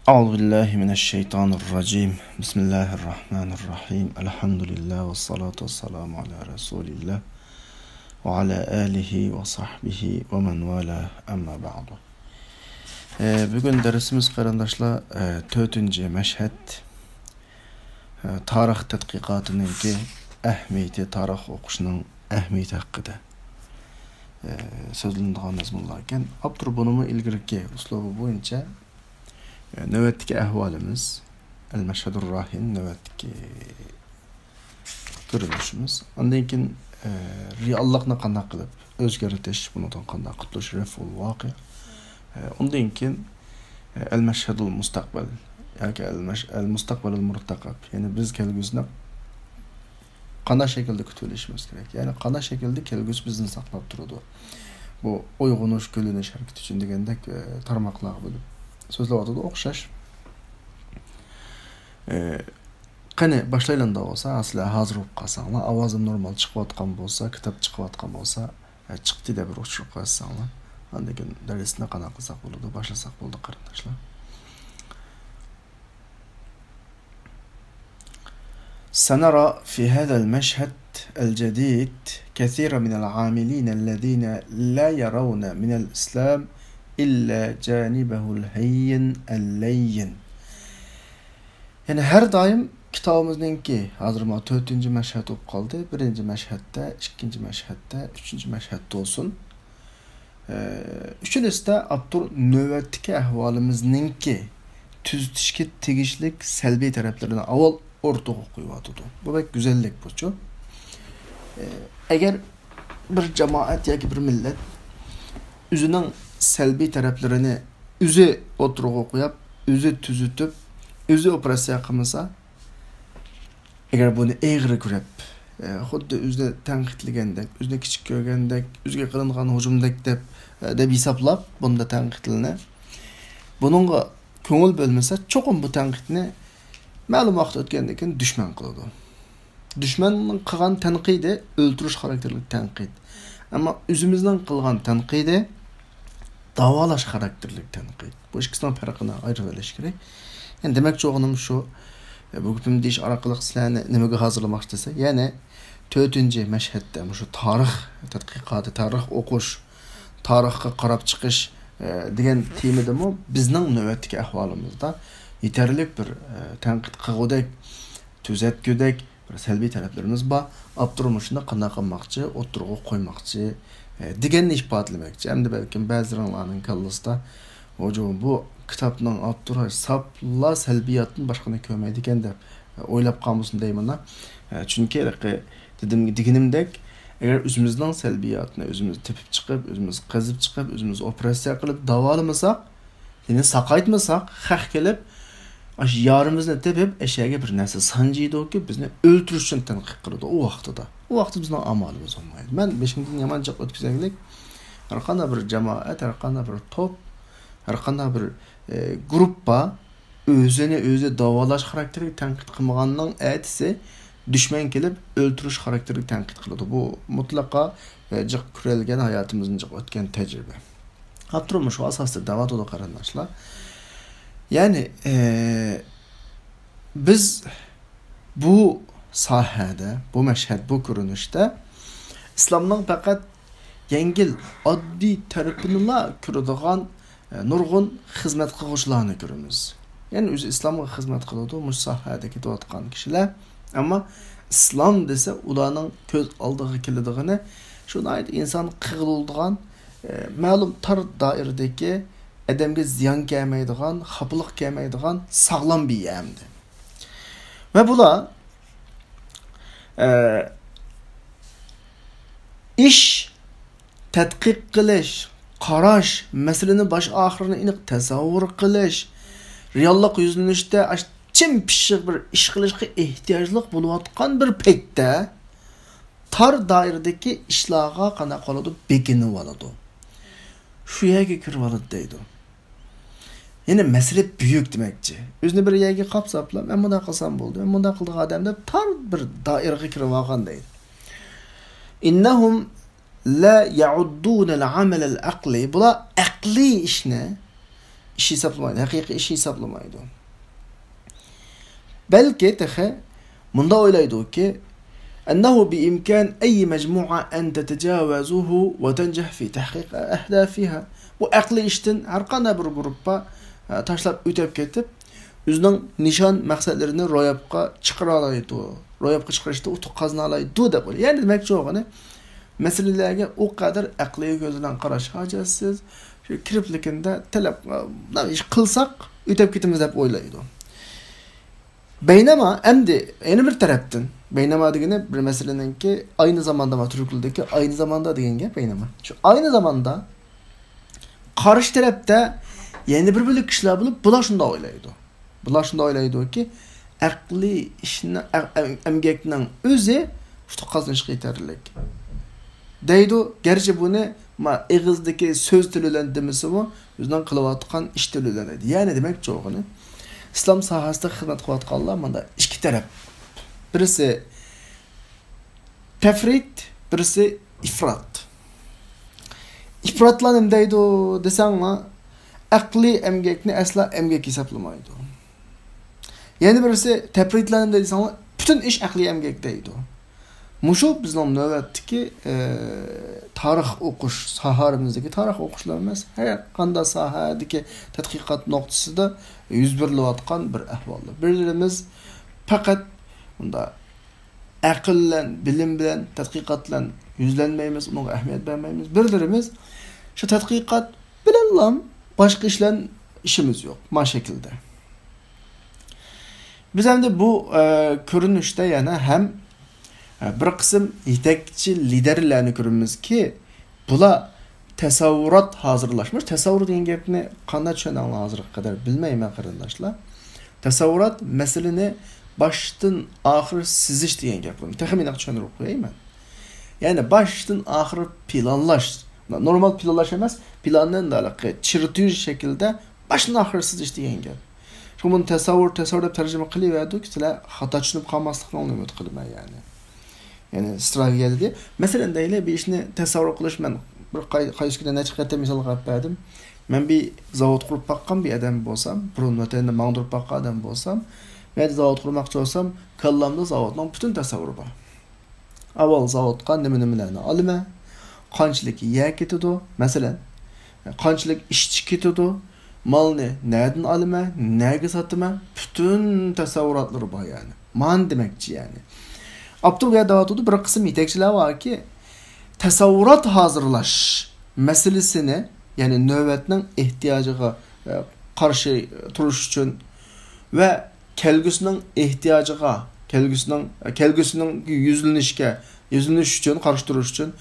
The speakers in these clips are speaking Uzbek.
Euzubillahimineşşeytanirracim. Bismillahirrahmanirrahim. Elhamdülillah ve salatu ve selamu ala Resulillah ve ala alihi ve sahbihi ve men vala amma ba'du. Bugün dersimiz qarindaşlar 4-cü məşhəd tarix tədqiqatınınki əhmiyyəti, tarix oquşunun əhmiyyəti haqqında sözləndiğən məzmunlarkən Abdurbunumu ilgirki uslubu boyunca növətdəki əhvalimiz, el-məşhədur rahin növətdəki görünüşümüz. Ondan keyin reallıqni qanday qilib o'zgartish, bundan qanday qutulish, raful voqi. Ondan keyin el-məşhədul mustaqbal, yoki el-mustaqbalul murtaqab. Yəni biz kelgusini qanday şəkildə kütülüşümüz kerak. Yəni qanday şəkildə kelgus bizni saqlab turadi. Bu uyg'unish, külünish harakati uchun degandek tarmoqlar bo'lib so'zlayotdi o'xshash. Qani boshlaylarda bo'lsa, asli hozir bo'lib qolsanglar, ovozim normal chiqayotgan bo'lsa, kitob chiqayotgan bo'lsa, chiqdi deb bir o'chirib qo'ysanglar, undan keyin darsni qanday qilsak bo'ladi, boshlasak bo'ldi qarindoshlar. سنرى في هذا المشهد الجديد كثير من العاملين الذين لا يرون من الإسلام إلا جانبه الهين اللين. Yani her daim kitabımızdaki hazır 4-cü məşhəd olub qaldı. 1-ci məşhəddə, 2-ci məşhəddə, 3-cü məşhəddə olsun. Üçüncüsü də Abdur növbətdəki əhvalımızınki tüzütüşə tegishlik səlbi tərəflərini avval ortağa qoyuyordu. Bu pek güzellik bu çok. Eğer bir cemaat ya ki bir millet üzünün selbi taraflarını üzü oturuğa koyup, üzü tüzütüp, üzü operasyon kılmasa, eğer bunu eğri görüp, xuddi üzüne tenkitligендek, üzüne küçük görgendek, üzüge kılıngan hücumdek de hesaplap, bunda tenkitliğine, bununla köngül bölmese, çokum bu tenkitini ma'lum vaqt o'tgandan keyin dushman qiladi. Dushmanning qilgan tanqidi o'ltirish xarakterli tanqid. Ammo o'zimizdan qilgan tanqidi davolash xarakterli tanqid. Bu ikkisining farqini ayirib olish kerak. Yani demek çoğunum şu, bu gün deyiş araqılıq sizlarni nimaga hazırlamak desa, yani 4-cü məşhəddə şu tarix tədqiqatı, tarix o'qish, tarixga qarab chiqish degan temadami bizning navbatdagi ahvolimizda yeterlik bir tanqid qilgudek, tuzatgudek bir salbiy taraflarimiz bor. Abdurmuşni qanday qilmoqchi, o'tirg'a qo'ymoqchi deganni ifodalamoqchi. Hamda balkim ba'zilarning kallasida bu kitobning avtori sapla salbiyatni boshqani ko'rmaydi ekan deb o'ylab qolmasin deyman. Chunki deganimdek, agar o'zimizning salbiyatni o'zimiz tepib chiqib, o'zimiz qazib chiqib, o'zimiz operatsiya qilib davolamasak, ya'ni saqaytmasak, xaq kelib yarimizni tepib eşeğe bir narsa sancıydı ki bizni öldürüş için tanqid qiladi o vaqtida. O vaqt bizning amalimiz olmaydi. Men 5-ni yamancha o'tkazaylik. Har qanday bir jamoat, har qanday bir top, har qanday bir gruppa o'zini o'zi davolash xarakterli tanqid qilmaganning aytisi dushman kelib o'ldirish xarakterli tanqid qiladi. Bu mutlaqo jiq ko'rilgan hayotimizning jiq o'tgan tajriba. Abdurmush shu asosda da'vat o'da qarindoshlar. Yani biz bu sahada, bu məşhəd, bu görünüşdə İslamның faqat yengil, oddiy tarafını ko'radigan nurg'un xizmat qiluvchilarni ko'ramiz. Yani o'zi İslamga xizmat qiladi, bu sahada ketayotgan kishilar, ammo islom desa ularning ko'z oldiga keladiganini shunday inson qig'iladigan ma'lum tar doiradagi adamga ziyon kelmaydigan, xafalık kelmaydigan sağlam bir yemdi. Ve bular iş tadqiq qilish, qarash, masalani bosh oxirini aniq tasavvur qilish, reallik yuzlanishda chin pishiq bir ish qilishga ehtiyojli bo'layotgan bir paytda tar doiradagi ishlarga qanday qoladi, bekinib oladi. Shu yerga kirib oladi deydi. Yani mesele büyük demekçi. Özünü bir yerge kapsapla, ben bunda kılsam buldu, ben bunda kıldığı adamda tar bir daireye kirip vakan değil. İnnehum la ya'uddûne l'amel el-aqli. Bula akli işine, iş hesaplamaydı. Haqiqiy iş hesaplamaydı. Belki tehe bunda oylaydı ki أنه بإمكان أي مجموعة أن تتجاوزه وتنجح في تحقيق أهدافها. Bu akli işten her qanday bir gruppa taşlap ötep ketip özünün nişan maqsadlarini ro'yobga chiqara oladi. Ro'yobga chiqarishda utuq qazana oladi deb o'ylaydi. Ya'ni demakchi o'g'ini masalalarga o qadar aqliy ko'z bilan qarash hojatsiz. Shu kiripligida talab ish qilsak ötep ketimiz deb o'ylaydi. Beynama endi yeni bir tarafdan beynama degeni bir meseleninki aynı zamanda Türkçedeki aynı zamanda degan gap beynama. Şu aynı zamanda qarshi tarafda yeni bir bölük kişiler bulup bular şunda o'ylaydi. Bular şunda o'ylaydi ki aqli ishni emgakning o'zi shu qazanishga yetarlik. Deydi, gerçi bunu ig'izdagi so'z tilidan demisi bu o'zining qilayotgan ish tilidan edi. Ya'ni demak cho'g'ini İslam sahasida xizmat qilayotganlar mana ikki taraf. Birisi tefrit, birisi ifrat. İfratlar nima deydi desangmi, aqli emgakni asla emgak hisoblamaydi. Yana birisi tefritlar nima desangmi, butun ish aqli emgak deydi. Mushu bizning navbatdagi tarix o'qish sohalarimizdagi tarix o'qishlar emas, har qanday sohadagi tadqiqot nuqtasida yuz berilayotgan bir ahvoldir. Birimiz faqat unda aql bilan, bilim bilan, tadqiqot bilan yuzlanmaymiz, unga ahamiyat bermaymiz. Birimiz shu tadqiqot bilan boshqa ishlar ishimiz yo'q, mana şekilde. Biz endi bu ko'rinishda yana ham bir qism yetakchi liderlarni ko'ramiz ki bular tasavvurat hazırlaşmış. Tasavvur degan gapni qanday tushunadi hozirga qadar bilmayman qarindoshlar. Tasavvurat masalani boshdan oxir sizish degan gap. Taxminan tushuntirib qo'yayman. Ya'ni boshdan oxir planlash. Normal planlash emas, plandan dalaqi chiritish shaklda boshdan oxir sizish degan gap. Shuni tasavvur deb tarjima qilyapti, sizlar xato tushunib qolmaslikni umid qilaman yani. Yani strateji diye. Mesela deyli bir işini tasavvur qilish men bir qaysi kunda necha qatta misol qilib berdim. Men bir zavod qurib baqqan bir odam bo'lsam, burun vatanda mangdirib baqqan odam bo'lsam, men zavod qurmoqchi bo'lsam, kallamda zavodning butun tasavvuri bor. Avval zavodga nima-nimalarni olaman, qanchalik yer ketadi, masalan, qanchalik ishchi ketadi, malni nereden olaman, nega sotaman, butun tasavvurotlari bor yani. Man demakchi yani. Abdülgah Davatu'da bir kısım yetekçiler var ki tasavvurat hazırlaş meselesini yani nöbetinin ihtiyacına karşı duruş için ve kelgüsünün ihtiyacına kelgüsünün yüzleniş için karşı duruş için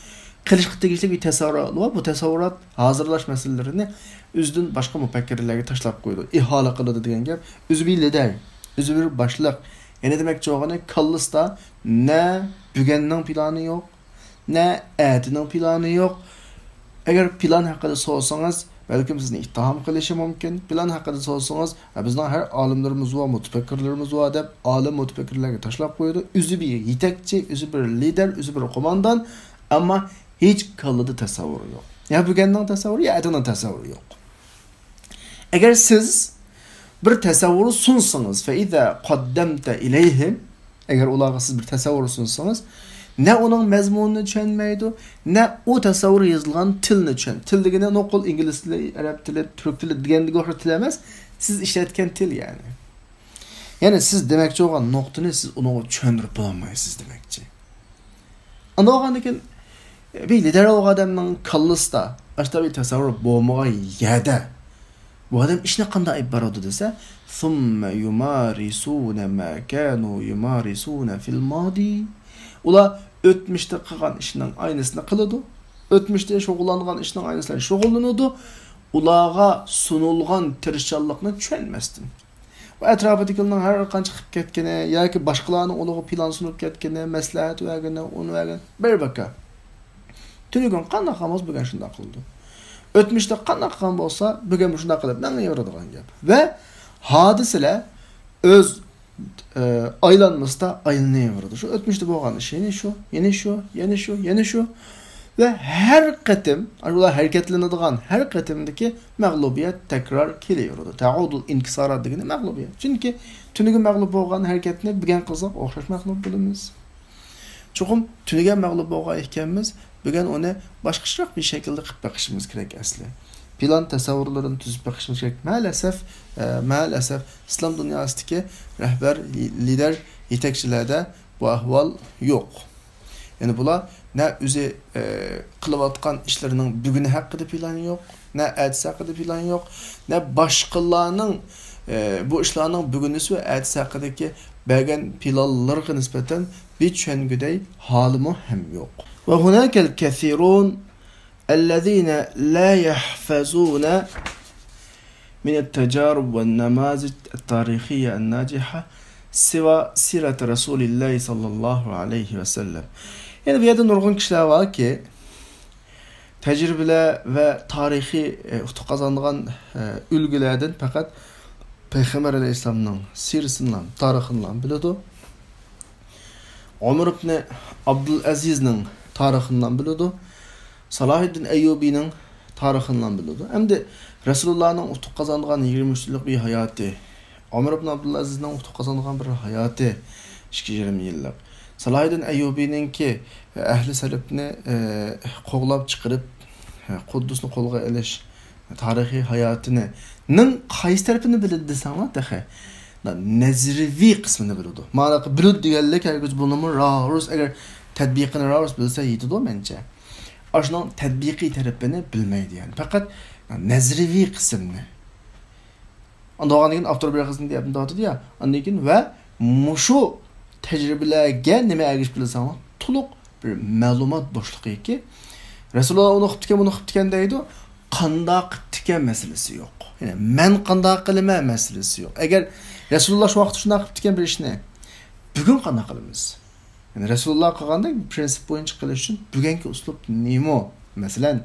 kılışık tegişli bir tasavvurat var. Bu tasavvurat hazırlaş meselelerini üzdün başka müfekkirlerge taşlap koydu. İhala kılıdı diyen gap. Üzü bir lider, üzü bir başlık. Yani demek çoğunu kallısda ne bügennin planı yok, ne etinin planı yok. Eğer plan hakkında sorsanız, belki sizni ittiham kılışı mümkün. Plan hakkında sorsanız, bizden her alimlerimiz var, mutfekirlerimiz var deb, alim mutfekirlerge taşlap koydu. Üzü bir yetekçi, üzü bir lider, üzü bir komandan ama hiç kallıdı tasavvuru yok. Ya bügennin tasavvuru ya etinin tasavvuru yok. Eğer siz bir tasavvuru sunsanız fe iza qaddamta ileyhim eğer ularga siz bir tasavvuru sunsanız ne onun mezmununu tushunmaydi ne o tasavvur yazılgan tilni tushun. Til degende noqul ingliz tili, arab tili, türk tili degende o'xshash til emas, siz ishlatgan til yani. Yani siz demakchi bo'lgan nuqtani siz uni tushuntirib bo'lmaysiz demakchi. Ana o'g'andikin bir lider odamning kallasida ashta bir tasavvur bo'lmagan yerda bu adam ishni qanday olib boradi desa, "Thumma yumarisuna ma kanu yumarisuna fil madi." Ular o'tmishda qilgan ishning aynısını qiladi. O'tmishda shug'ullangan ishning aynısını shug'ullanadi. Ularga sunulgan tirishchanlikni tushunmasdan. Bu atrofidagilarning har qancha qilib ketgani yoki boshqalarning ularga plan sunib ketgani, maslahat bergani, uni bergani bir baqa. Tunugun qanday qilamiz bugun shunday qildi. O'tmishda qanday qilgan bo'lsa, bugun shunday qilib nanga yoradigan gap. Va hodisalar o'z aylanmasida aylanıveradi. Şu o'tmishda bo'lgan ish yana shu, yana shu, yana shu, yana shu. ve her qetim, ular hareketlenadigan her qetimdeki mağlubiyet tekrar keliyordu. Ta'udul inkisara degeni mağlubiyet. Çünkü tünüge mağlub bolgan hareketini bilgen qilsak o'xshash mağlub bo'lamiz. Çoxum tünüge mağlub bolgan ekanmiz, bilgen onu başqacharoq bir şekilde qilib bakışımız kerak asli. Plan tasavvurlarını tüzüp bakışımız gerek. Maalesef İslam dünyasındaki rehber, lider, yetekçilerde bu ahval yok. Yani bular ne özü kılıvatkan işlerinin bugünü hakkında planı yok, ne ertesi hakkında planı yok, ne başkalarının bu işlerinin bugünüsü ve ertesi hakkındaki belgen planlarına nispeten bir çöngüdey halımı hem yok. Ve hunakel kethirun الذين لا يحفظون من التجارب والنماذج التاريخية الناجحة سوى سيرة رسول الله صلى الله عليه وسلم. Yani bir yerde nurgun kişiler var ki tecrübeler ve tarihi kazanılan ülgelerden fakat Peygamber Aleyhisselam'ın sirisinden, tarihinden biliyordu. Ömer ibn Abdülaziz'in tarihinden biliyordu. Salahuddin Eyyubi'nin tarihinden biliyordu. Hem de Resulullah'ın utuq kazanılan 23 yıllık bir hayatı, Ömer ibn Abdülaziz'in utuq kazanılan bir hayatı 2-20 yıllık. Salahuddin Eyyubi'nin ki ehli selefini qoğlab çıkarıp Kuddus'unu kolga eliş tarihi hayatını qaysi tarafını bildi desem dahi nezrivi kısmını biliyordu. Mana bilud deganlik agar bunu raus agar tatbiqini raus bilse yetidu bence. Aşının tatbiqi tarafını bilmeydi yani. Fakat nezrivi kısmını. Ondan sonra avtor bir kısmını yaptım da ya. Ondan sonra ve muşu tecrübelerge nime ergiş bilsem tuluq bir malumat boşluğu ki Resulullah onu qıptıken bunu qıptıken deydi. Qandaq tiken meselesi yok. Yani men qandaq qilma meselesi yok. Eğer Resulullah şu vaqt şuna qıptıken bir işni bugün qandaq qilamiz. Yani Resulullah qilganda prensip boyunca qilish uchun bugungi uslub nemo? Masalan,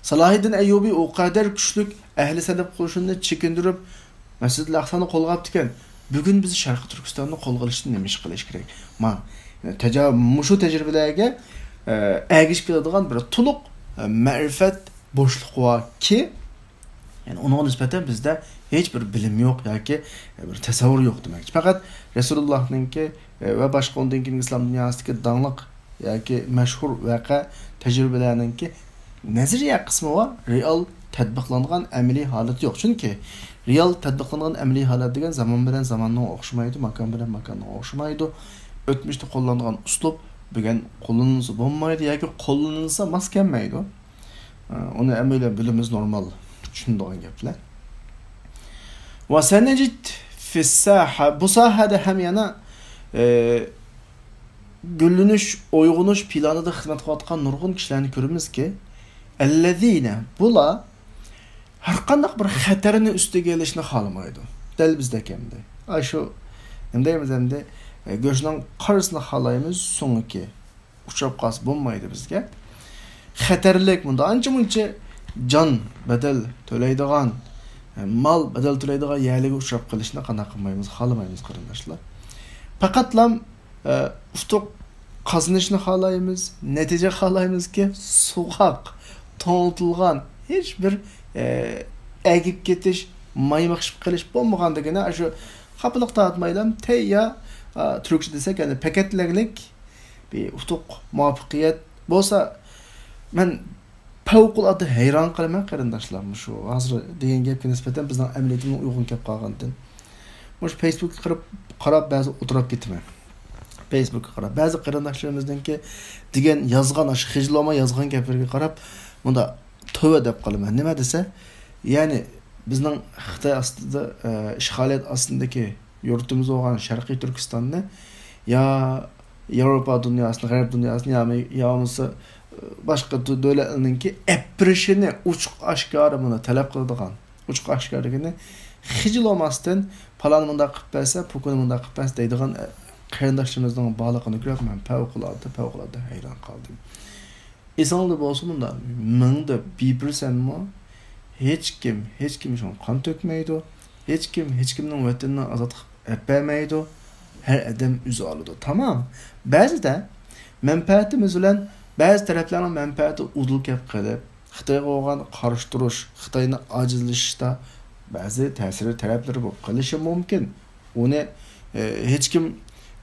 Salahuddin Eyyubi o kadar güçlük ehli selef qo'shinni chekindirib Masjid-ul Aqsoni qo'lga olibdikan. Bugün biz Sharq Turkiston'ni qo'lga olishni nima ish qilish kerak? Mushu tecrübelerge ergish keladigan bir tuluq ma'rifat boşluq var ki yani ona nispeten bizde hiçbir bilim yok yoki bir tasavvur yok demek. Fakat Resulullah'ınki ve başka ondan keyin İslam dünyasındaki danlıq yoki mashhur vaqa tecrübelerininki nazariya qismi var, real tatbiqlangan amaliy holat yok. Çünkü real tatbiqlangan amaliy holat degan zaman bilan zamanning o'xshamaydi, makon bilan makonning o'xshamaydi. O'tmishda qo'llangan uslub bugun qo'llanilsa bo'lmaydi yoki qo'llanilsa mos kelmaydi. Onu emöyle bilimiz normal düşündüğün gaplar. Ve senecid fissaha bu sahada hem yana güllünüş, oygunuş planı da hizmet qılatqan nurgun kişilerini görürüz ki ellezine bula her qandaq bir xatarını üstü gelişini xalamaydı. Del bizde kemdi. Ay şu hem de göçden qarısını xalayımız sonuki uçap qas bulmaydı bizge. Xatarlik bunda anca can bedel төлeydigan, mal bedel төлeydigan yerligi uçrab qilishni qana qilmaymiz, xalamaymiz qarindoshlar. Faqatlam ustuq qazınishni xalaymiz, natija xalaymiz ki soğaq, to'ntilgan hech bir egib ketish, maymaqshib qilish bo'lmaganligini shu xapiliq tatmaylam tayya Türkçe desek yani paketlerlik bir ustuq muvaffaqiyat bo'lsa men favqulodda hayron qolaman qarindoshlarım şu hozir degan gapga nisbatan bizning amaliyatimga uyg'un kelib qolgandan. Mush Facebookga qarab ba'zi o'tirib ketaman. Facebookga qarab ba'zi qarindoshlarimizdanki degan yozgan shu hijloma yozgan gaplarga qarab bunda tövbe deb qolaman. Nima desa, ya'ni bizning Xitoy ostida ishg'oliyat ostidagi yurtimiz bo'lgan Sharqiy Turkistonni ya Yevropa dunyosini, G'arb dunyosini yo'misa başka devletlerninki epirişini uçuk aşkarımını talep kıldıgan uçuk aşkarligini hicil olmasdan palanımında qıpbelse, pukunumunda qıpbelse deydigan qarindoshimizning bağlığını görüp ben favqulodda hayran kaldım. İnsanlı bolsun bunda mingda birsen mi hech kim şun kan tökmeydi, hech kimning vatanini azat etmeydi. Her adam üzü alıdı. Tamam. Bazıda menfaatimiz bilen ba'zi taraflarning manfaati udul kep qilib, Xitoyga bo'lgan qarshi turish, Xitoyni ojizlashishda ba'zi ta'sirli taraflari bo'lib qolishi mumkin. Uni hech kim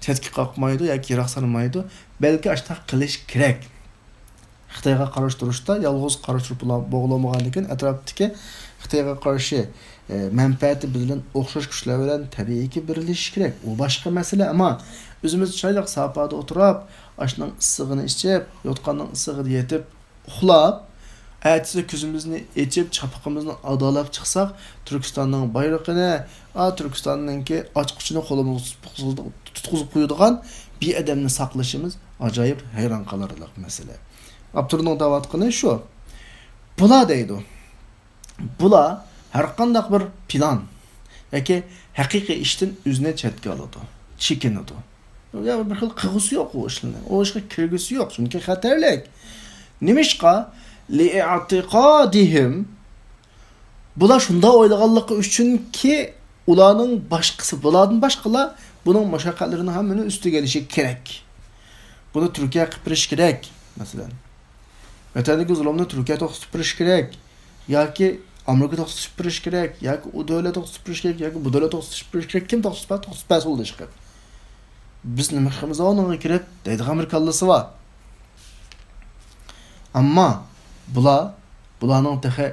chetga qoqmaydi yoki yiroq solmaydi, balki ashta qilish kerak. Xitoyga qarshi turishda yolg'iz qarshi turib bo'g'ilmagandan keyin atrofdagi Xitoyga qarshi manfaati bilan o'xshash kuchlar bilan tabiiyki birlashish kerak. U boshqa masala, ammo o'zimiz chiroyli safoda o'tirib, ashning issig'ini ichib, yotganning issig'ida yetib, uxlab, aytsa ko'zimizni echib, chapiqimizni adolab chiqsak, Turkistonning bayrog'ini, Turkistonningki ochqichini qo'limizga tutqizib qo'yadigan bir odamni saqlashimiz ajoyib hayron qolarlik masala. Abturning davatqini shu. Bular deydi. Bular har qanday bir plan yoki haqiqiy ishdan o'zini chetga oladi, chekinadi. Ya bir xil qig'isi yo'q u ishlarning. O ishga kirgisi yo'q, chunki xatarlik. Nimishqa li'atiqadihim bular shunda o'ylaganligi uchunki ularning boshqasi bulardan boshqalar buning mashaqqatlarini hammani ustiga kelishi kerak. Buni Turkiya qilib berish kerak, masalan. Vatandagi zulmni Turkiya to'xtatib berish kerak yoki Amerika to'xtatib berish kerak yoki u davlat to'xtatib berish kerak yoki bu davlat to'xtatib berish kerak. Kim to'xtatib bo'ldi chiqib. Biz nima qilamiz o'rniga kirib deydigan Amerikalısı var. Ammo bularning texi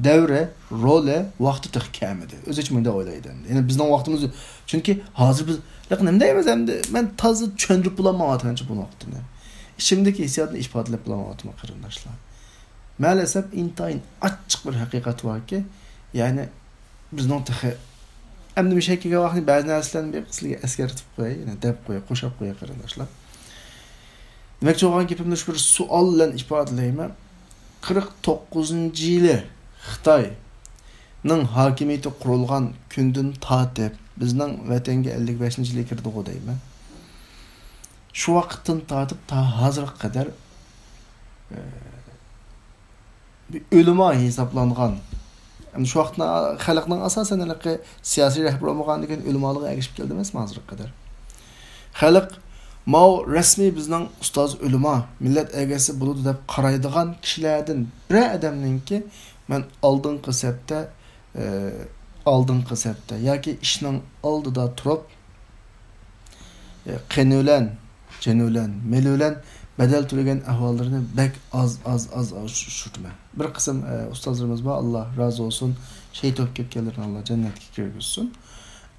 davri, roli, vaqti tex kam edi. O'zi ham bunday o'ylaydi. Ya'ni bizning vaqtimiz, chunki hozir biz nima deymiz endi men toza tushuntirib bo'lmayotgancha bu vaqtni. Ishimdagi hissiyotni ifodalab bo'lmayotman qarindoshlar. Maalesef intayin açık bir hakikat var ki, yani bizning texi endi bir şekilde vaqtni ba'zi narsalarni bir qisliga eskartib qo'yay, ya'ni deb qo'yay, qo'shib qo'yay qarindoshlar. Demakchi bo'lgan gapimni shu bir savol bilan ifodalayman. 49-yili Xitoyning hokimiyati qurilgan kundan tortib bizning vatanga 55-yilga kirdi deyman. Shu vaqtdan tortib ta hozirga qadar bir o'lima hisoblangan. Şu vaqtda xalqning asosan siyosiy rahbar bo'lgandan keyin o'limalarga ergishib keldi emasmi hozirga qadar. Xalq Mao rasmiy bizning ustoz o'lima, millat egasi bo'ladi deb qaraydigan kishilardan bir odamninki men oldingi sapda yoki ishning oldida turib qenulan, jenulan, melulan bedel türegen ahvallarını bek az şutma. Bir kısım ustazlarımız var, Allah razı olsun. Şey topkep gelir, Allah cennetke girgizsin.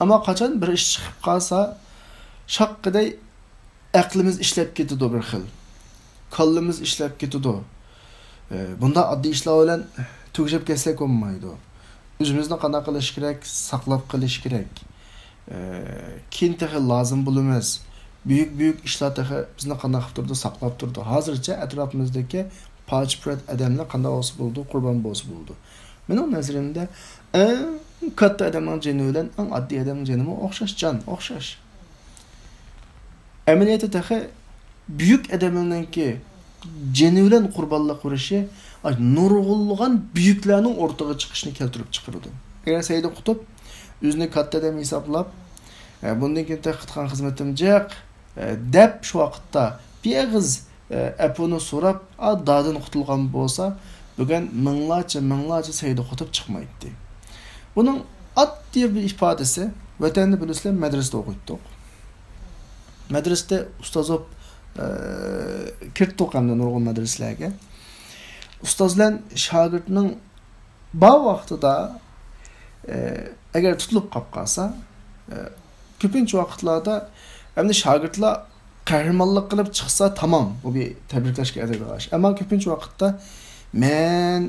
Ama kaçan bir iş çıkıp kalsa şakkıday aklımız işlep getidu bir xil. Kallımız işlep getidu. Bunda adli işler olan tügüşep kessek olmaydı. Özümüzden qana qilish kerak, saqlab qilish kerak. Keyin tehi lazım bulunmaz. Büyük işler tehi bizni qana qilib turdi, saqlab turdi. Hozircha atrofimizdagi pachprat odamlar qanday bo'lsa bo'ldi, qurbon bo'lsa bo'ldi. Mening nazarimda katta odamning jini bilan eng oddiy odamning jini o'xshash jon, o'xshash. Amaliyotda tehi büyük odamlarninki jini bilan qurbonlik qilishi nurg'ulg'an büyüklarning o'rtaga chiqishini keltirib chiqardi. Agar Said Qutb o'zini katta odam hisoblab, bundan keyin qilgan xizmatim jiq deb shu vaqtda beg'iz apuni so'rab, dadan qutulgan bo'lsa, bugun minglarcha Said Qutb chiqmaydi. Buning oddiy bir ifodasi, vatanda bilasizlar, madrasada o'qitdik. Madrasada ustoz bo'lib kirdik hamda nurg'un madrasalarga. Ustozlar shogirdning bu vaqtida agar tutilib qolib qolsa, ko'pincha vaqtlarda endi shogirdlar qahramonlik qilib chiqsa tamom, bu bir tabriklashga arziydigan. Ammo ko'pincha vaqtda men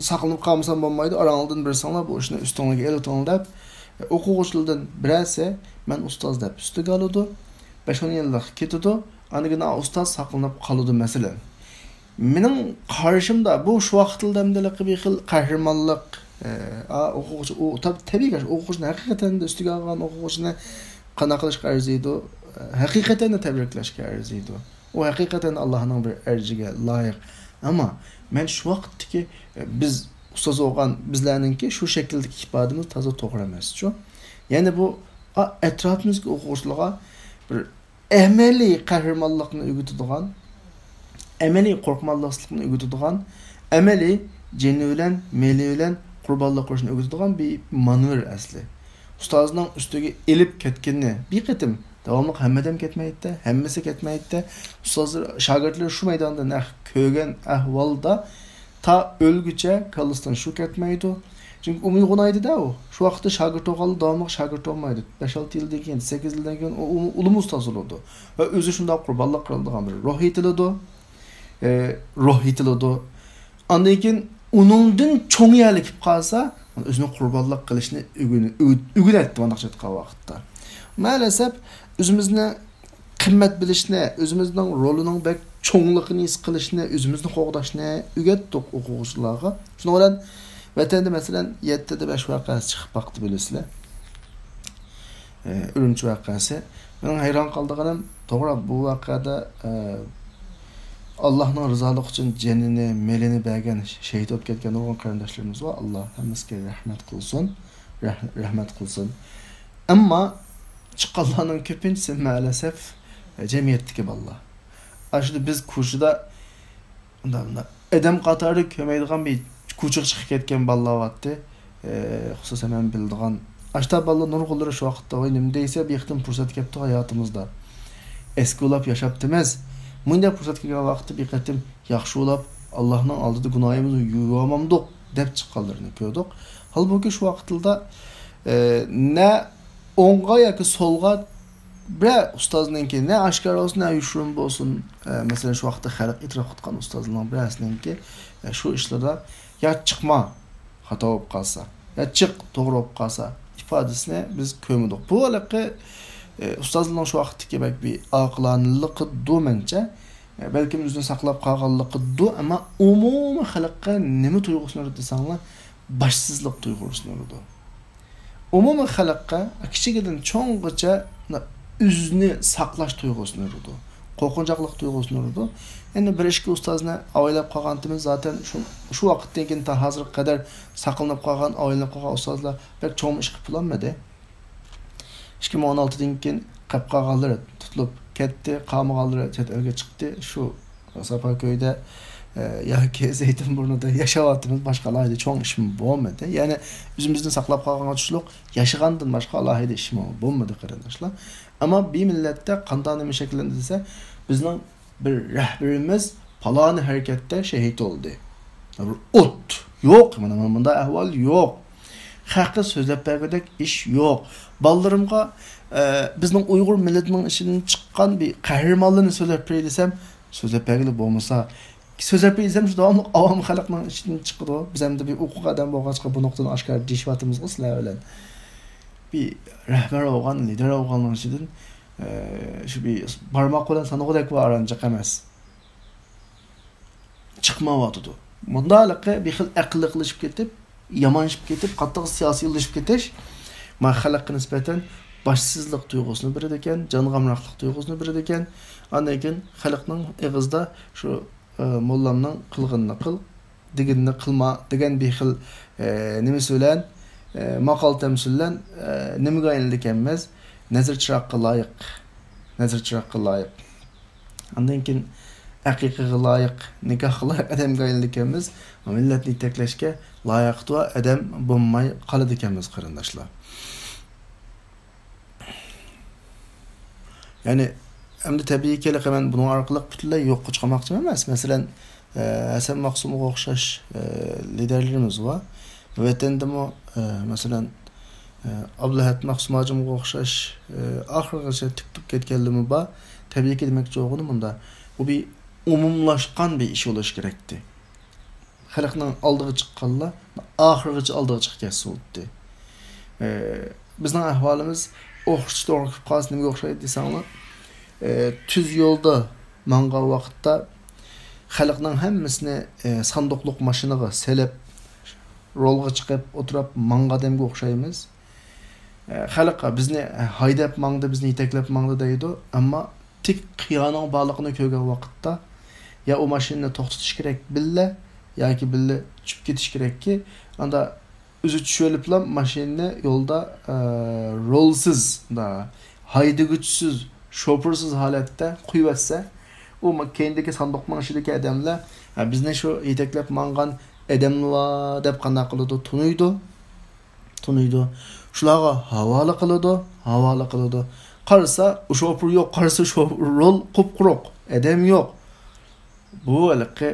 saqlanib qolmasam bo'lmaydi, orangdan birsanglar bu ishni ustunligiga eltong deb o'quvchilardan birasi men ustoz deb ustiga oladi, 5-10 yillik ketadi, anigina ustoz saqlanib qoladi masalan. Mening qarashimda bu shu vaqtlardagi bir xil qahramonlik o'quvchi tabiiy o'quvchini haqiqatan ustiga olgan o'quvchini qana qilishga arziydi, haqiqatan tabriklashga arziydi. U haqiqatan Allohning bir arjiga loyiq. Ammo men shu vaqtdagi biz ustoz bo'lgan bizlarningki shu shakldagi ifodamiz toza to'g'ri emas-ku. Ya'ni bu atrofimizga o'quvchilarga bir amaliy qahramonlikni o'rgatadigan, amaliy qo'rqmaslikni o'rgatadigan, amaliy jini bilan, meli bilan qurbonlik qilishni o'rgatadigan bir manver asli. Ustozning ustiga elib ketganini bir qitim davomli hammadan ketmaydi, hammasi ketmaydi. Ustozlar shogirdlar shu maydonda naq ko'rgan ahvolda ta o'lguncha kallasdan shu ketmaydi. Çünkü uyg'onaydi-da u. Shu vaqtda shogird o'g'li davomli shogird olmaydi. 5-6 yildan keyin, 8 yildan keyin u ulum ustoz bo'ladi. Va o'zi shunday qurbonlik qiladigan bir ruh yetiladi. Ruh yetiladi. Ondan keyin uningdan cho'ng yalikib qolsa, o'zini qurbonlik qilishni o'rgatdi mana shu vaqtda. Maalesef o'zimizni qimmat bilishni, o'zimizning rolining bek cho'ngligini his qilishni, o'zimizni qo'g'dashni o'rgatdik o'quvchilarga. Shuning bilan vatanda masalan 7'de 5 vaqasi chiqib baqdi bilasizlar. Urumchi vaqasi. Men hayron qoldiganim, to'g'ri bu vaqada Allohning rizoligi uchun jinini, melini bergan shahid bo'lib ketgan o'g'il qarindoshlarimiz va Alloh hammasiga rahmat qilsin, rahmat qilsin. Ammo chiqqanlarning ko'pinchisi maalesef jamiyatdagi bolalar. Ashunda biz kursida unda adam qatori ko'maydigan bir kuchiq chiqib ketgan bolalar vardı. Xususan men bildigan ashta bolalar nurg'ulari shu vaqtda o'ynam deysa, bir ixtim fursat kelibdi hayotimizda. Eski olab yashaptimiz. Bunda fursat kelgan vaqtda bir qatim yaxshi olab Allohning oldida gunohimizni yuvamamdiq deb chiqqanlarni ko'rdik. Halbuki shu vaqtda ne o'ng'a yoki so'lga bir ustozninki ne oshkor bo'lsin, ne yushrum bo'lsin. Masalan shu vaqtda xalq e'tirof qilgan ustozlarning birasininki shu ishlarda ya chiqma xato bo'lib qolsa, ya chiq to'g'ri bo'lib qolsa ifodasini biz ko'rmadik. Bu aloqa ustozlarning shu vaqtdagi bir aqlonlik qildi mencha, balki o'zini saqlab qolganlik qildi, ammo umumiy xalqqa nima tuyg'usini desanglar, boshsizlik tuyg'usini urdi. Umumiy xalqqa kichigidan cho'nggacha o'zini saqlash tuyg'usini urdi. Qo'rqinchaqlik tuyg'usini urdi. Endi bir ishki ustozni oylab qolganimiz zaten shu vaqtdan keyin ta hozirga qadar saqlanib qolgan, oylab qolgan ustozlar pek cho'ng ish qilib bo'lmadi. 2016dan keyin qilib qolganlar tutilib ketdi, qolmaganlar chet elga chiqdi. Shu Sapako'yda yoki Zeytinburnu'da yashayotimiz boshqa alohida cho'ng ishim bo'lmadi. Ya'ni o'zimizni saqlab qolgan tushliq yashagandan boshqa alohida ishim bo'lmadi qarindoshlar. Ammo bir millatda qanday nima shakllanadi desa, bizning bir rahbarimiz paloni harakatda shahid oldi. O't yo'q, mana bunda ahvol yo'q. Haqqi so'zlab bergandek ish yo'q. Ballarimga bizning Uyg'ur millatining ishidan chiqqan bir qahramonlarni so'zlab beray desam, so'zlab bergili bo'lmasa, so'zlab beray desam, shu davomli avom xalqning ishidan chiqadi. Biz ham bir huquq adam bo'lg'achqa bu nuqtani oshkor deyishimiz sizlar bilan. Bir rahbar bo'lgan, lider bo'lganning ishidan shu bir barmoq bilan sanoqdek va aranjiq emas. Chiqmayotdi. Bunda aloqa bir xil aqlli qilishib ketib, yamanishib ketib, qattiq siyosiylashib ketish ma xalqqa nisbatan boshsizlik tuyg'usini birid ekan, jong'amroqlik tuyg'usini birid ekan. Ondan keyin xalqning og'zida shu mollamning qilganini qil, deganini qilma degan bir xil nima bilan maqol tamsillan nimaga aylandik emas, nazar chiroqqa loyiq. Nazar chiroqqa loyiq. Ondan keyin haqiqiy loyiq, nikohlar odamga aylandik emas, millatni taklashga loyiqdi va odam bo'lmay qoladi ekanmiz qarindoshlar. Yani endi tabiiy ki men bunun orqali butunlay yo'qqa chiqarmoqchi emas. Masalan, Hasan Maqsumga o'xshash liderlarimiz bor. Vatandami masalan Abdulhat Maqsumajimga o'xshash oxirigacha tik ketganligi bor. Tabiiy ki demakchi o'g'lim bunda bu bir umumlashgan bir ish bo'lish kerakdi. Xalqning oldiga chiqqanlar oxirigacha oldiga chiqib ketdi. Bizning ahvolimiz o'xshash to'g'ri qolsa nimaga o'xshaydi desanglar, tuz yo'lda mangan vaqtda xalqning hammasini sanduqliq mashinaga selib rolga chiqib o'tirib mangadamga o'xshaymiz. Xalqqa bizni haydab mangdi, bizni yetaklab mangdi deydi, ammo tik qiyoning borligini ko'rgan vaqtda ya o mashinani to'xtatish kerak billa yoki billa tushib ketish kerakki, anda o'zi tushib mashinani yo'lda rolsiz da haydaguvchisiz şoförsüz halatda quyvatsa, u keyindeki sandıqning ishidagi odamlar bizni shu yetaklab mangan odamlar deb qanday qiladi tunuydi. Shularga havola qiladi. Qarasa şoför yo'q, qarasa rol qupquruq, odam yo'q. Bu haliqi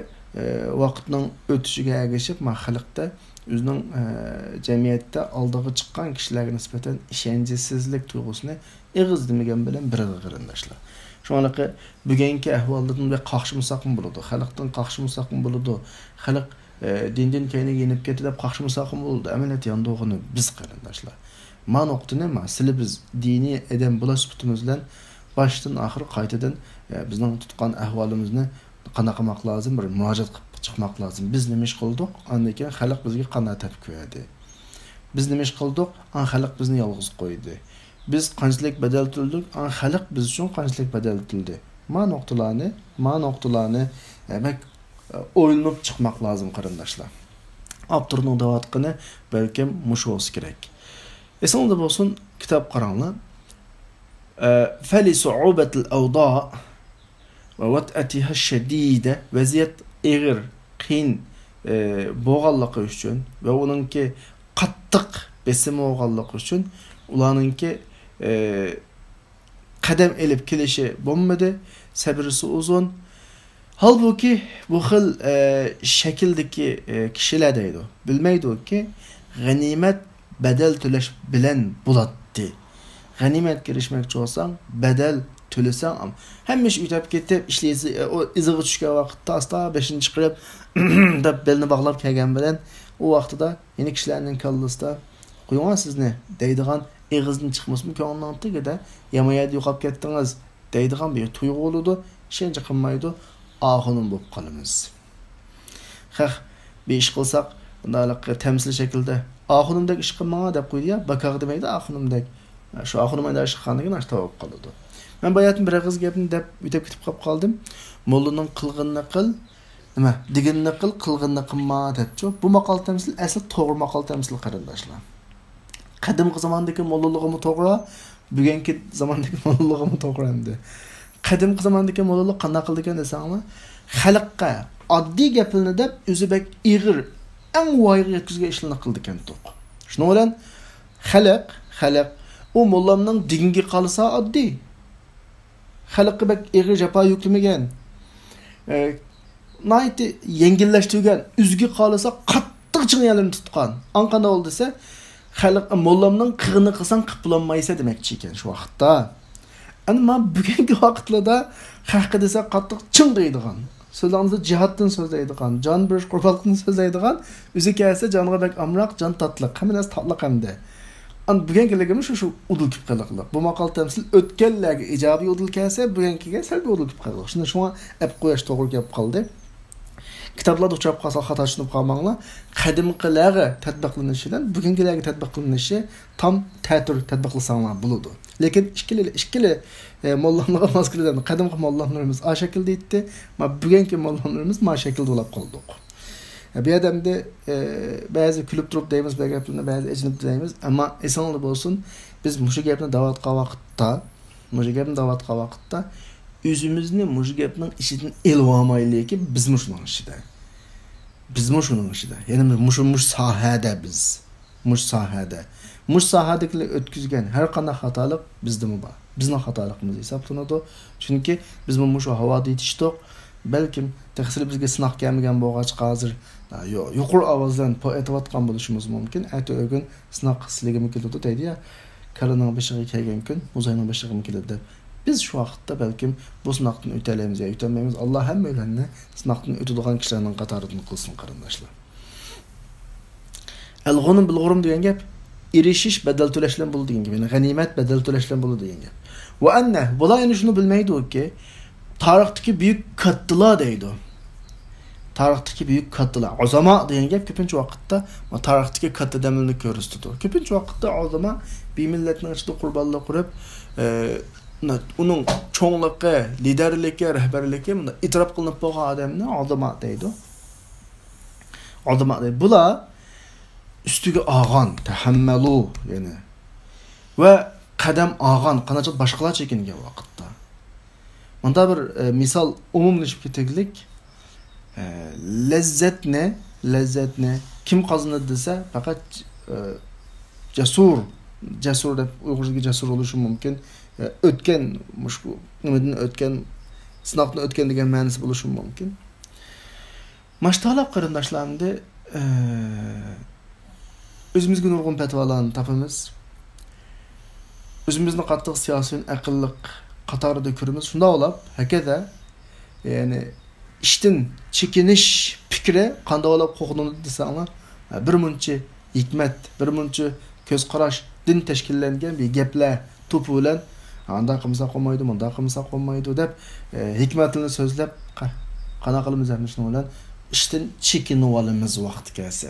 vaqtning o'tishiga ergashib, xalqda o'zining jamiyatda oldiga chiqqan kishilarga nisbatan ishonchsizlik tuyg'usini ig'izdimagan bilan birga qarindoshlar. Şuanlıqı bugungi ahvoldan bir qaqshimsaqim bo'ladi. Xalqdan qaqshimsaqim bo'ladi. Xalq dindan keyin yenib ketdi deb qaqshimsaqim bo'ladi. Amaliyat yandog'ini biz qarindoshlar. Ma nuqtani sizlar biz diniy adam bulasputumuz bilan boshdan oxir qaytadan bizning tutgan ahvolimizni qanaqa qilmoq lozim, bir murojaat qilib chiqmoq lozim. Biz nima ish qildik? Undan keyin xalq bizga qanday tepki berdi? Biz nima ish qildik? Xalq bizni yolg'iz qo'ydi. Biz qanchalik badal to'ldik, xalq biz uchun qanchalik badal to'ldi. Ma nuqtalarni demak o'ylanib chiqmoq lozim qarindoshlar. Avtorning davatqini balkim mushu bo'lsa kerak. Esingizda bo'lsin, kitob qaranglar. Fali su'ubatil awda va wat'atiha shadida vaziyat ig'ir, qiyin bo'lganligi uchun va uningki qattiq besim bo'lganligi uchun ularningki qadam elib kelishi bo'lmadi, sabrisi uzun. Halbuki bu xil shakldagi kishilar deydi, bilmaydi-ki, g'animat badal to'lash bilan bo'ladi. G'animatga erishmoqchi bo'lsang, badal to'lasang, hamma ish o'tib ketib, ishlaysiz, o izig'i tushgan vaqtda asta 5-chi qilib deb belni bog'lab kelgan bilan u vaqtida yeni kishilarning kallasida qo'ygan sizni deydigan eg'izdan chiqmasmi ko'ngildan tagida yamayadi yo'qolib ketdingiz deydigan bir tuyg'u bo'ladi, ishonch qilmaydi, oxunim bo'lib qolamiz. Bir ish qilsak, bunday tamsil shaklda oxunimdek ish qilmanga deb qo'ydi ya, bakaq demaydi oxunimdek. Shu oxunimda ish qilganligini ashta bo'lib qoladi. Men bayatın bir ağız gapni deb o'tib ketib qoldim. Mollaning qilg'inni qil, nima, deganni qil, qilg'inni qilma debchi. Bu maqol tamsil asl to'g'ri maqol tamsil qarindoshlar. Qadimgi zamondagi mollalig'imi to'g'ri, bugungi zamondagi mollalig'imi to'g'ri endi. Qadimgi zamondagi mollalig qanday qildi ekan desangmi, xalqqa oddiy gaplarni deb o'zi bek ig'ir, eng voyaga yetkazgan ishlarni qildi ekan to'q. Shuning bilan xalq u mollamning diginga qolsa oddiy. Xalqqa bek ig'ir jafo yuklamagan. Nayti yengillashtirgan, üzgü qolsa qattiq chingyalarni tutgan. Anqanda oldu desa, xalq mollamning qig'ini qilsang qilib bo'lmaysa demakchi ekan shu vaqtda. Ammo bugungi vaqtlarda xalqqa desa qattiq ching deydigan. So'zlarni jihatdan so'zlaydigan, jon berish qurbonlikni so'zlaydigan, o'zi kelsa jonga bek amroq, jon tatliq, hammasi tatliq hamda. Bugungiligimiz shu udul kib qiliqliq. Bu maqol tamsil o'tganlarga ijobiy udul kelsa, bugungiga salbiy udul kib qiliq. Shuni shunga ap qo'yish to'g'ri gap qoldi. Kitoblarda uchrab qolsa xato tushunib qolmanglar. Qadimqilarga tatbiqlanishidan bugungilarga tatbiqlanishi tam ta'tir tatbiqlasanglar bo'ladi. Lekin ikkili mollanlarga maskulidan qadimqi mollanlarimiz a shaklda etdi, bugungi mollanlarimiz ma shaklda bo'lib qoldik. Bir adamda bazı kulib turib deymiz, bazı gaplarni bazı ejinib deymiz, ammo esonli bo'lsin, biz mushu gapni da'vat qilgan vaqtda o'zimizni mushu gapning ishidan elib olmaylik, bizmi shuning ishida. Ya'ni mush sohada biz. Mush sohadagilar o'tkazgan har qanday xatolik bizdami bor. Bizning xatoligimiz hisoblanadi. Chunki biz mushu havoda yetishdik. Balkim tahsil bizga sinoq kelmagan bo'lg'ach hozir yuqori ovozdan aytayotgan bo'lishimiz mumkin. Aytayotgan sinoq hisligimi keladi deydi ya. Kalaning beshig'iga kelgan kun muzayning beshig'im keladi deb. Biz şu vaqtda balkim bu sinoqdan o'taymiz yoki o'tolmaymiz. Alloh hammalarni sinoqdan o'tadigan kishilarning qatoridan qilsin qarindoshlar. Al-g'unum bil-g'urum degan gap erishish badal to'lashdan bo'ldi degan gap. Ya'ni g'animat badal to'lashdan bo'ldi degan gap. Va anna bular endi shuni bilmaydi-ki, tarixdagi buyuk kattalar deydi. Tarixdagi buyuk kattalar, uzama degan gap ko'pincha vaqtda tarixdagi katta damilni ko'rsatadi. Ko'pincha vaqtda uzama bir millatning ichida qurbonlik qilib, uning cho'ngligi, liderligi, rahbarligi bunda e'tirof qilinib bo'lgan odamni uzama deydi. Uzama deydi. Bular ustiga og'on, tahammalu, ya'ni va qadam olgan qanacha boshqalar chekingan vaqtda bunda bir misol umumlashib ketaylik. Lezzatni kim qozonadi desa faqat jasur deb uyg'urchaga jasur bo'lishi mumkin. O'tgan mushku nimadan o'tgan sinoqni o'tgan degan ma'nosi bo'lishi mumkin. Mashtalab qarindoshlarimni o'zimizga nurg'un fatvolarni topamiz. O'zimizni qattiq siyosiy aqlliq qatorida ko'ramiz. Shunda olib, hakada ya'ni ishdan chekinish fikri qanday olib qo'qinadi desanglar, bir muncha hikmat, bir muncha ko'z qarash din tashkillangan bir gaplar to'pi bilan anda qilsa qolmaydi, bunda qilsa qolmaydi deb hikmatini so'zlab qana qilamiz ham shuni bilan ishdan chekinib olamiz vaqt kelsa.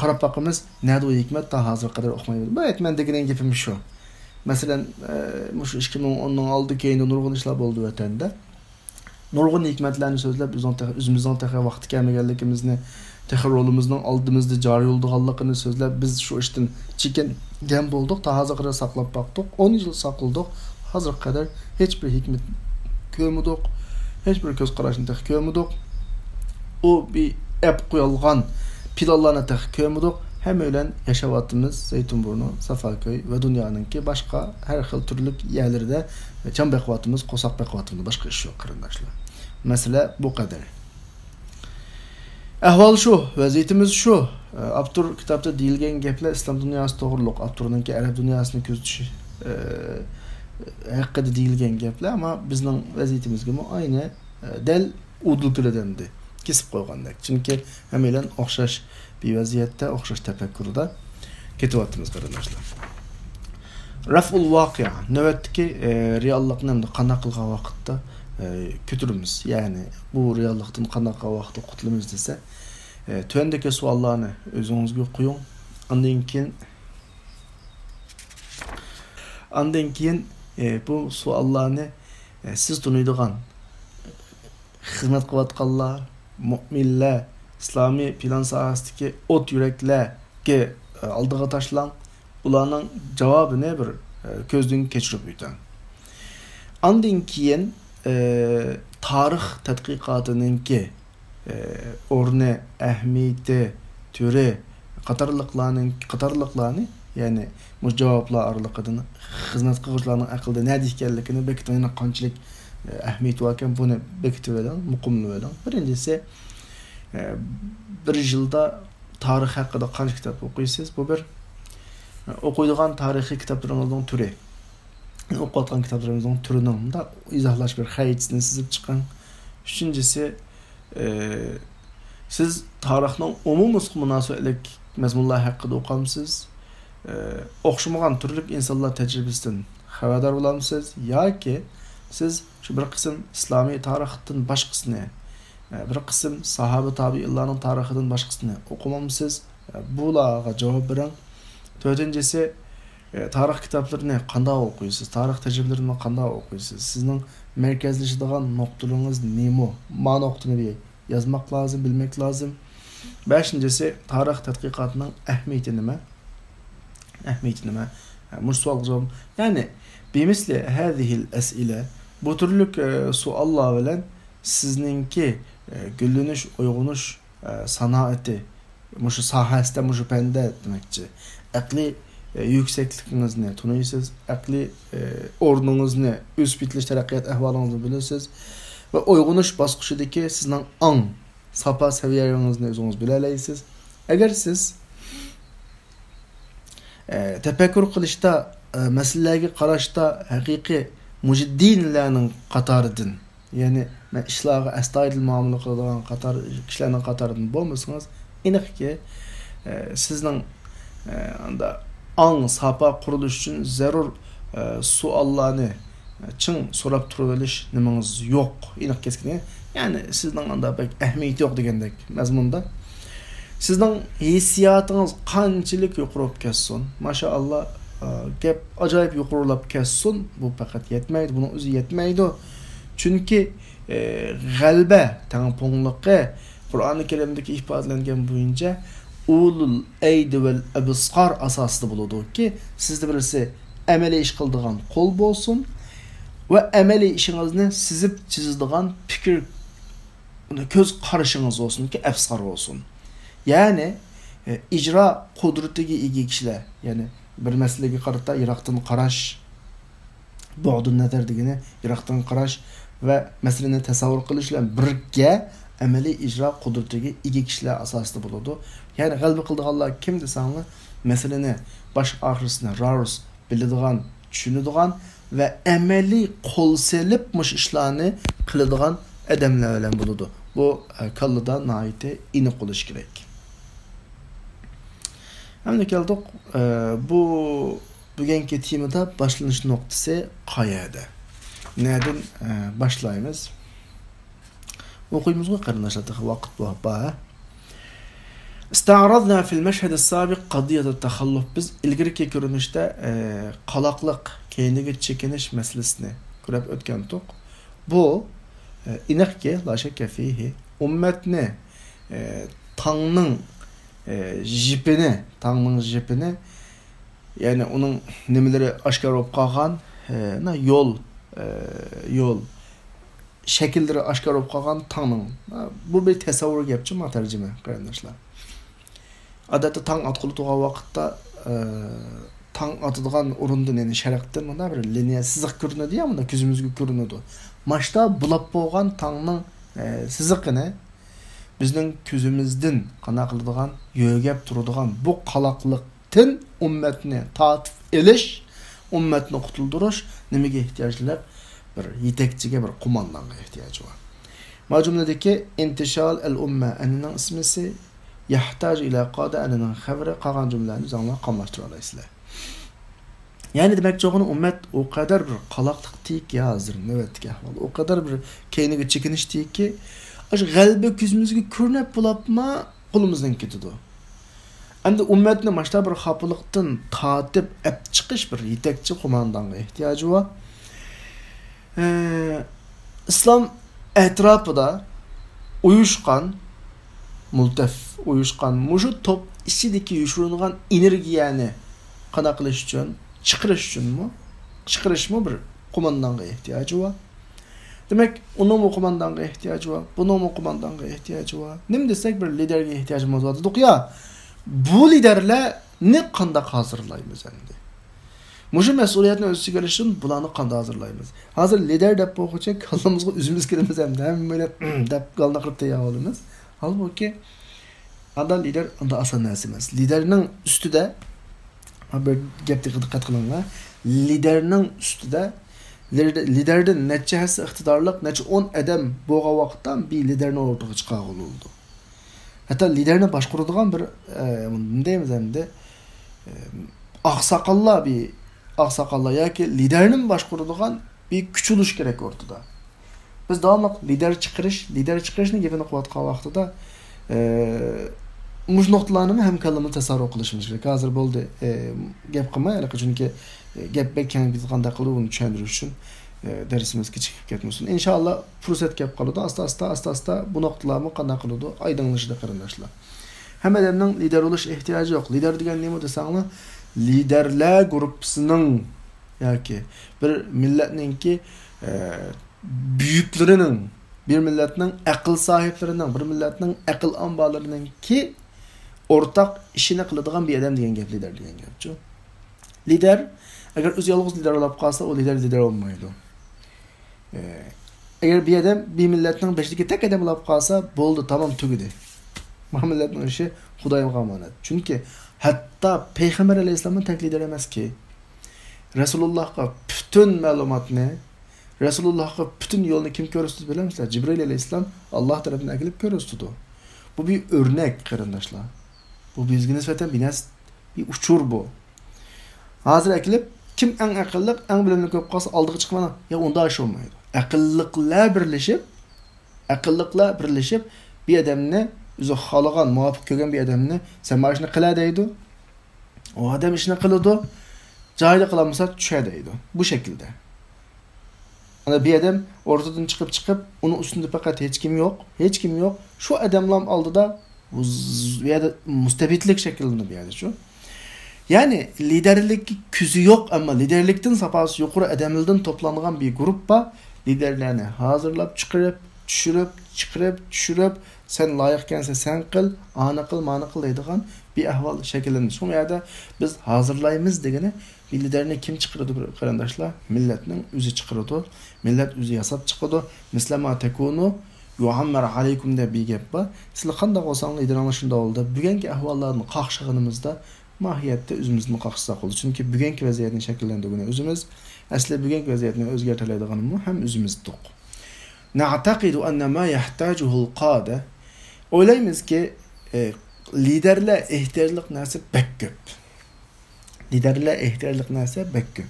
Qarab boqamiz, nada hikmat ta hozir qadar o'qimaydi. Bu aytman degan gapim shu. Masalan, mush 2010 oldi keyin nurg'un ishlar bo'ldi vatanda. Nurg'un hikmatlarni so'zlab o'zimizning taqa vaqti kelmaganligimizni, taqa rolimizning oldimizda joriy bo'lganligini so'zlab biz shu ishdan chekingan bo'ldik, ta hozir qadar saqlab boqdik. 10 yil saqladik. Hozir qadar hech bir hikmat ko'rmadik, hech bir ko'z qarashni taqa ko'rmadik. O bir ep qo'yilgan planlarni taqa ko'rmadik. Hem öyle yaşavatımız Zeytinburnu, Safaköy ve dünyanınki başka her xil türlü yerlerde can bekvatımız, kosak bekvatımız başka iş yok kardeşler. Mesela bu kadar. Ahval şu, vaziyetimiz şu. Abdur kitapta deyilgen gepler İslam dünyası doğruluk. Abdur'unki Arap dünyasını közüşü hakkında deyilgen gepler ama bizden vaziyetimiz gibi aynı del udul türedendi. Kesip koygandak. Çünkü hemen okşaş bir vaziyette, okşaş tefekkürde ketivatımız kardeşler. Raf'ul vakia, nöbetdeki reallıqni hem de qanday qilgan vaqtda kötürümüz. Yani bu reallıqdan qanday qilgan vaqtda qutulamiz dese, tövendeki suallarni özünüzge qo'ying. Andan keyin bu suallarni siz tunuydigan xizmat qilayotganlar, mu'minlar, İslami plan sohasidagi o't yuraklarga oldiga tashlang. Ularning javobini bir ko'zdan kechirib o'ting. Andan keyin tarix tadqiqotininki o'rni, ahamiyati, turi, qatorliqlarni, ya'ni bu javoblar oraliqida xizmat qiluvchilarning aqlida nima ekanligini bekitishni qanchalik ahamiyati bor ekan buni bekitib oling, muqimlab oling. Birinchisi bir yilda tarix haqida qancha kitob o'qiysiz? Bu bir o'qiydigan tarixiy kitoblaringizning turi. O'qiyotgan kitoblaringizning turini da izohlash bir xaritasini chizib chiqing. Uchinchisi siz tarixning umumiy munosabatlik mazmunlar haqida o'qamsiz. O'xshamagan turli insonlar tajribasidan xabardor bo'lamsiz yoki siz shu bir qism islomiy tarixdan boshqasini bir qism sahoba tabiinlarning tarixidan boshqasini o'qimamsiz. Bularga javob bering. To'rtinchisi tarix kitoblarini qanday o'qiysiz? Tarix tajribalarini qanday o'qiysiz? Sizning markazlashadigan nuqtalaringiz nima? Ma nuqtani yozmak lazım, bilmek lazım. Beshinchisi tarix tadqiqotining ahamiyati nima? Mushsual javob. Yani bimisli hadihil as'ila bu türlü suallar bilan sizninki güllünüş, uyg'unish sanoati mushu sohasida, mushu panda demakchi. Aqliy yuksekligingizni tunuysiz, aqliy o'rningizni, o'sbitlash taraqqiyot ahvolingizni bilasiz va uyg'unish bosqichidagi sizning ong, sapa saviyangizni o'zingiz bila olasiz. Agar siz tefekkür qilishda, masalalarga qarashda haqiqiy mujaddinlarning qatoridan, ya'ni men ishlarga astoydil muomala qiladigan qator kishilarning qatoridan bo'lmasangiz, aniqki sizning anda ong sapa qurilish uchun zarur savollarni chin so'rab turib olish nimangiz yo'q. Aniq keskin. Ya'ni sizning anda pek ahamiyati yo'q degandek mazmunda sizning hissiyotingiz qanchalik yuqorib ketsin, maşallah gap ajoyib yuqorilab ketsin, bu faqat yetmaydi, buning o'zi yetmaydi. Chunki g'alba, tangpongliqi Qur'oni Karimdagi ifodalangan bo'yicha ulul eydi vel ebsar asasida bo'ladi ki, sizde birisi amaliy ish qiladigan qo'l bo'lsin va amaliy ishingizni sizib chizadigan fikr ko'z qarashingiz olsun ki absar olsun. Yani icra kudretiga ega kishilar, yani bir masalaga qarata yiroqdan qarash, bu'dun nazar degani yiroqdan qarash va masalani tasavvur qilish bilan birga amaliy ijro qudratiga ega kishilar asosida bo'ladi. Ya'ni g'alaba qildiganlar kim desanglar, masalani bosh oxirisini rarus biladigan, tushunadigan va amaliy qo'l selib mush ishlarni qiladigan odamlar bilan bo'ladi. Bu kallada nihoyatda aniq bo'lish kerak. Hamda keldik bu bugungi temada boshlanish nuqtasi qayerda? Nereden başlayımız? Okuyumuzga qarindoshlar, vaqt bor. استعرضنا في المشهد السابق قضية التخلف. Biz ilgirki ko'rinishda qaloqliq, keyingi chekinish masalasini ko'rib o'tgandik. Bu aniqki la shakka fihi ummatni tangning jipini, yani onun nimaları oshkor bo'lib qolgan, yol şekilleri aşkar olup kalkan tangның. Bu bir tasavvur gapçı mı tercüme qarindoshlar. Adatda tang atqılı tuğan vaqtda tang atıdığan orundan yani şaraqdan mı bir liniya sızıq görünüdü ya, mı gözümüzge görünüdü. Maçta bulap boğan tangның sızıqını bizning ko'zimizdan qana qiladigan, yo'gab turadigan bu qalaqliqdan ummatni tatib elish, ummatni qutuldirish nimaga ehtiyojlar? Bir yetekçiga, bir qo'mondonga ehtiyoji bor. Majumladagi intishal al-umma anining ismisi yahtoj ila qada anining xabari qolgan jumlalarni o'zinglar qamlashtira olasizlar. Ya'ni demak cho'g'ini ummat o qadar bir qaloqliqdiki hozir navbatga ahvol, o qadar bir keyniga chekinishdiki, ash g'alba ko'zimizga ko'rinib bo'libmi, qo'limizdan ketadi. Endi ummatni mashta bir xafalıqdan tatib ap chiqish bir yetekchi qo'mondonga ehtiyoji bor. İslam etrafında uyuşkan, muşu top içindeki yuşurulgan energiyani qana qilish uchun, chiqarish mu bir qo'mondonga ehtiyoji bor. Demak, uning qo'mondonga ehtiyoji bor, buning qo'mondonga ehtiyoji bor. Nim desak bir liderga ehtiyojimiz bor dedik ya. Bu liderlarni qanday hazırlaymiz endi? Muşu mesuliyetini öz sigarışın bulanı qanday hazırlaymiz. Hazır lider dep boğuça kallamızga üzümüz kelimiz hem de böyle dep qalına qırıp da yağılımız. Halbuki anda lider anda asan nəsimez. Liderinin üstüde bir gepti dikkat qılınlar. Liderinin üstüde liderden neçə həsi iqtidarlıq, neçə 10 adam boğa vaqtdan bir liderin ortağa çıxaq oldu. Hatta liderini başquradigan bir deyimiz hem de Aksakallar yoki liderinin başquradigan bir kuch bo'lish kerak ortada. Biz davomli lider chiqarishni gapini qilayotgan vaqtida mush nuqtalarni ham kallamni tasavvur qilishimiz kerak. Hozir bo'ldi gap qilmaylik, chunki gap bekkan qanday qilib uni tushuntirish uchun darsimiz kechikib ketmasin. Inshaalloh fursat gap qoladi. Asta bu nuqtalarni qanday qiladi oydinlashadi qarindoshlar. Hammalarning lider bo'lish ehtiyoji yo'q. Lider degan nima desanglar, liderler grupsının yoki bir milletninki büyüklerinin, bir milletning aql sahiplerining, bir milletning aql ambalarining ki ortak işini qiladigan bir adam degan gap lider degan gapchu. Lider agar o'zi yolg'iz lider bo'lib qolsa, o lider olmaydi. Agar bir adam bir milletning beshdagi tek adam bo'lib qolsa, bo'ldi, tamam tugidi. Bu milletning ishi Xudoyimga omonat. Chunki hatta Peygamber Aleyhisselam'ın taklid edemez ki Resulullah'a bütün malumatını, Resulullah'a bütün yolunu kim görürsüz bilir misiniz? Cibril Aleyhisselam Allah tarafından akılıp görürsüzdü. Bu bir örnek qarindoshlar. Bu bizga nisbatan bir uçur bu. Hazır akılıp kim en akıllık, en bilimli köp qalsa aldığı çıkmadan ya onda aş olmaydı. Akıllıkla birleşip bir adamni o'zi xoligan, muvofiq ko'rgan bir adamni sen mana shuni qila deydi. O adam ishni qiladi. Joyida qilamasa tushadi deydi. Bu şekilde. Ana bir adam ortadan chiqib, uni ustida faqat hech kim yo'q. Shu adamlar oldida ya da müstebitlik şeklinde bir yerde şu. Yani liderlik küzü yok ama liderlikten sapası yukarı edemilden toplanılan bir gruppa liderlerini hazırlap çıkarıp düşürüp sen layıkkense sen kıl, anı kıl, manı kıl deydiğen bir ahval şekillenir. Şu yerde biz hazırlayımız degene bir liderini kim çıkardı kardeşler? Milletinin üzü çıkardı. Millet üzü yasap çıkardı. Mislema tekunu yuhammer aleykum de bir gap var. Sizler qanday olsanız lider anlaşında oldu. Bugünkü ahvallarını qaqşığınımızda mahiyette özümüzni qaqşısak oldu. Çünkü bugünkü vaziyetini şekillendirgeni özümüz, asli bugünkü vaziyetini özgertileydiganımız hem özümüzdik. Na'taqidu enne ma yahtajuhul qade. Oylaymiz ki liderle ihtiyarlıq narsa bek köp. Liderle ihtiyarlıq narsa bek köp.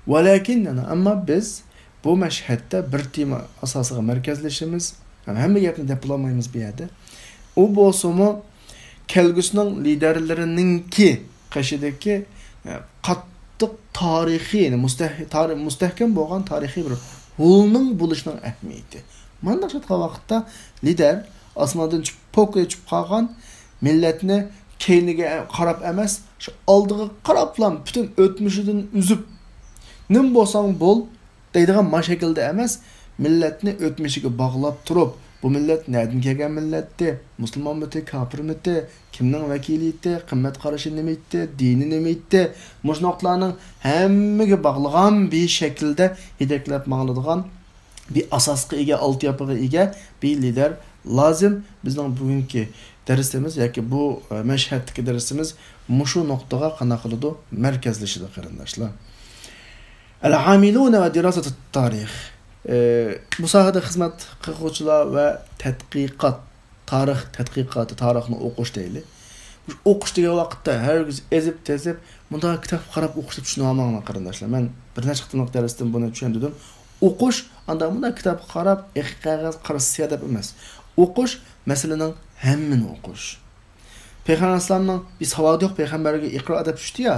Walakinnana amma biz bu meşhette bir tema asasıga merkezleşimiz. Yani hem gapni depolamaymiz bir yerde. O bolsumu kelgüsünün liderlerininki qaşidagi qattiq tarixiy, yani mustahkam bo'lgan tarixiy bir hulning bo'lishning ahamiyati. Mana shu vaqtda lider osmondan po'kga tushib qolgan millatni keyniga qarab emas, shu oldiga qarablam butun o'tmishidan uzib nim bo'lsang bo'l deydigan mashakilda emas, millatni o'tmishiga bog'lab turib, bu millet nereden kelgan milletdi? Müslüman mıydı, kafir mıydı? Kimning vakiliydi? Qimmat qarashi nima edi? Dini nima edi? Mujnoqlarning hammaga bog'lagan bir şekilde yedeklab mağladigan bir asasga ega, altyapıga ega bir lider lazım. Bizning bugungi dersimiz yoki bu mashhaddagi dersimiz mushu nuqtaga qana qiladi, markazlashadi qarindoshlar. Al-amiluna va dirasat at-tarix. Bu sahada xizmat qiluvchilar va tadqiqot, tarix tadqiqoti, tarixni o'qish deyli. Bu o'qish degan vaqtda hargiz ezib tezib bunda kitob qarab o'qishni tushunolmayman qarindoshlar. Men bir necha qatnoq darsdan buni tushundim. O'qish anda bunda kitob qarab, qog'oz qarasiya deb emas. O'qish masalaning hammini o'qish. Payg'ambar alayhisolamning bir savodi yo'q, payg'ambarga iqro deb tushdi-ya.